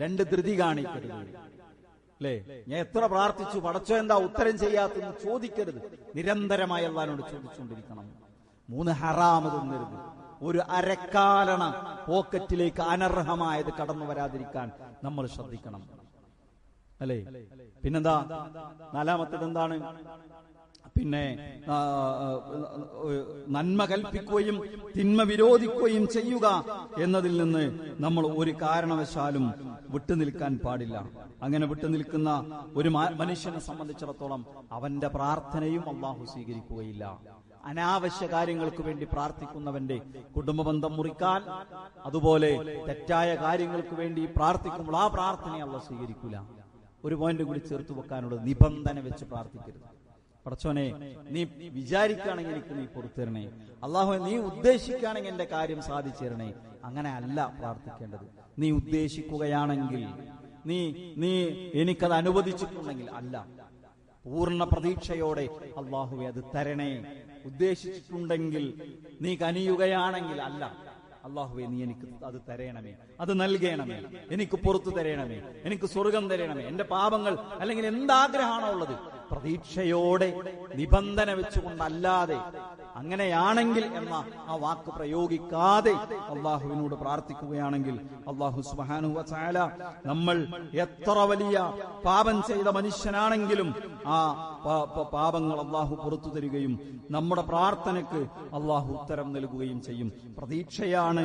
രണ്ട്, ധൃതി കാണിക്കരുത്. അല്ലേ? ഞാൻ എത്ര പ്രാർത്ഥിച്ചു, പടച്ചോ എന്താ ഉത്തരം ചെയ്യാത്തെന്ന് ചോദിക്കരുത്. നിരന്തരമായി അള്ളാഹിനോട് ചോദിച്ചുകൊണ്ടിരിക്കണം. മൂന്ന്, ഹറാമ് തിന്നരുത്. ഒരു അരക്കാലണ പോക്കറ്റിലേക്ക് അനർഹമായത് കടന്നു വരാതിരിക്കാൻ നമ്മൾ ശ്രദ്ധിക്കണം. അല്ലേ? പിന്നെന്താ? നാലാമത്തേത് എന്താണ്? പിന്നെ നന്മ കൽപ്പിക്കുകയും തിന്മ വിരോധിക്കുകയും ചെയ്യുക എന്നതിൽ നിന്ന് നമ്മൾ ഒരു കാരണവശാലും വിട്ടുനിൽക്കാൻ പാടില്ല. അങ്ങനെ വിട്ടുനിൽക്കുന്ന ഒരു മനുഷ്യനെ സംബന്ധിച്ചിടത്തോളം അവന്റെ പ്രാർത്ഥനയും അല്ലാഹു സ്വീകരിക്കുകയില്ല. അനാവശ്യ കാര്യങ്ങൾക്ക് വേണ്ടി പ്രാർത്ഥിക്കുന്നവന്റെ കുടുംബബന്ധം മുറിക്കാൻ, അതുപോലെ തെറ്റായ കാര്യങ്ങൾക്ക് വേണ്ടി പ്രാർത്ഥിക്കുമ്പോൾ ആ പ്രാർത്ഥനയെ അല്ലാഹു സ്വീകരിക്കൂല. ഒരു പോയിന്റ് കൂടി ചേർത്ത് വെക്കാനുള്ളത്, നിബന്ധന വെച്ച് പ്രാർത്ഥിക്കരുത്. പടച്ചോനെ, നീ വിചാരിക്കുകയാണെങ്കിൽ എനിക്ക് നീ പൊറുത്തരണേ, അല്ലാഹുവേ നീ ഉദ്ദേശിക്കുകയാണെങ്കിൽ എന്റെ കാര്യം സാധിച്ചു തരണേ. അങ്ങനെ അല്ല പ്രാർത്ഥിക്കേണ്ടത്. നീ ഉദ്ദേശിക്കുകയാണെങ്കിൽ, നീ എനിക്കത് അനുവദിച്ചിട്ടുണ്ടെങ്കിൽ അല്ല, പൂർണ്ണ പ്രതീക്ഷയോടെ അല്ലാഹുവേ അത് തരണേ. ഉദ്ദേശിച്ചിട്ടുണ്ടെങ്കിൽ, നീ കനിയുകയാണെങ്കിൽ അല്ല, അല്ലാഹുവേ നീ എനിക്ക് അത് തരണമേ, അത് നൽകണമേ, എനിക്ക് പുറത്തു തരണമേ, എനിക്ക് സ്വർഗം തരണമേ, എന്റെ പാപങ്ങൾ അല്ലെങ്കിൽ എന്താഗ്രഹമാണോ ഉള്ളത് പ്രതീക്ഷയോടെ നിബന്ധന വെച്ചുകൊണ്ടല്ലാതെ, അങ്ങനെയാണെങ്കിൽ എന്ന ആ വാക്ക് പ്രയോഗിക്കാതെ അള്ളാഹുവിനോട് പ്രാർത്ഥിക്കുകയാണെങ്കിൽ അള്ളാഹു സുബ്ഹാനഹു വ തആല നമ്മൾ എത്ര വലിയ പാപം ചെയ്ത മനുഷ്യനാണെങ്കിലും ആ പാപങ്ങൾ അള്ളാഹു പുറത്തു തരികയും നമ്മുടെ പ്രാർത്ഥനയ്ക്ക് അള്ളാഹു ഉത്തരം നൽകുകയും ചെയ്യും. പ്രതീക്ഷയാണ്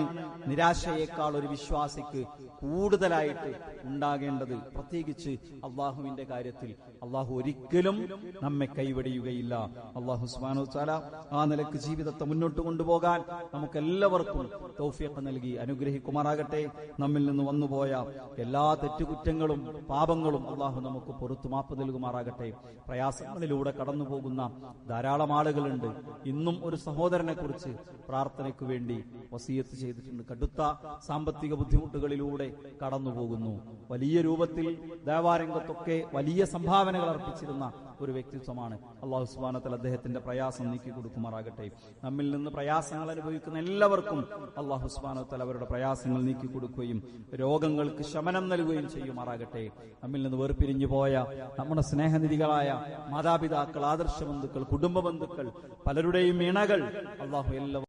നിരാശയേക്കാൾ ഒരു വിശ്വാസിക്ക് കൂടുതലായിട്ട് ഉണ്ടാകേണ്ടത്. പ്രത്യേകിച്ച് അള്ളാഹുവിന്റെ കാര്യത്തിൽ അള്ളാഹു ഒരിക്കലും ഒരിക്കലും നമ്മെ കൈവടിയുകയില്ല. അല്ലാഹു സുബ്ഹാനഹു വ തആല ആ നിലക്ക് ജീവിതത്തെ മുന്നോട്ട് കൊണ്ടുപോകാൻ നമുക്കെല്ലാവർക്കും തൗഫീഖ് നൽകി അനുഗ്രഹിക്കുമാറാകട്ടെ. നമ്മിൽ നിന്ന് വന്നുപോയ എല്ലാ തെറ്റുകുറ്റങ്ങളും പാപങ്ങളും അല്ലാഹു നമുക്ക് പുറത്തു മാപ്പ് നൽകുമാറാകട്ടെ. പ്രയാസങ്ങളിലൂടെ കടന്നു പോകുന്ന ധാരാളം ആളുകളുണ്ട്. ഇന്നും ഒരു സഹോദരനെ കുറിച്ച് പ്രാർത്ഥനയ്ക്ക് വേണ്ടി വസിയത്ത് ചെയ്തിട്ടുണ്ട്. കടുത്ത സാമ്പത്തിക ബുദ്ധിമുട്ടുകളിലൂടെ കടന്നുപോകുന്നു. വലിയ രൂപത്തിൽ ദേവാരംഗത്തൊക്കെ വലിയ സംഭാവനകൾ അർപ്പിച്ചിരുന്ന ഒരു വ്യക്തിത്വമാണ്. അല്ലാഹു സുബ്ഹാനഹു വ തആല അദ്ദേഹത്തിന്റെ പ്രയാസം നീക്കി കൊടുക്കുമാറാകട്ടെ. നമ്മിൽ നിന്ന് പ്രയാസങ്ങൾ അനുഭവിക്കുന്ന എല്ലാവർക്കും അല്ലാഹു സുബ്ഹാനഹു വ തആല അവരുടെ പ്രയാസങ്ങൾ നീക്കി കൊടുക്കുകയും രോഗങ്ങൾക്ക് ശമനം നൽകുകയും ചെയ്യുമാറാകട്ടെ. നമ്മിൽ നിന്ന് വേർപിരിഞ്ഞു പോയ നമ്മുടെ സ്നേഹനിധികളായ മാതാപിതാക്കൾ, ആദർശ ബന്ധുക്കൾ, കുടുംബ ബന്ധുക്കൾ, പലരുടെയും ഇണകൾ അല്ലാഹു എല്ലാവരും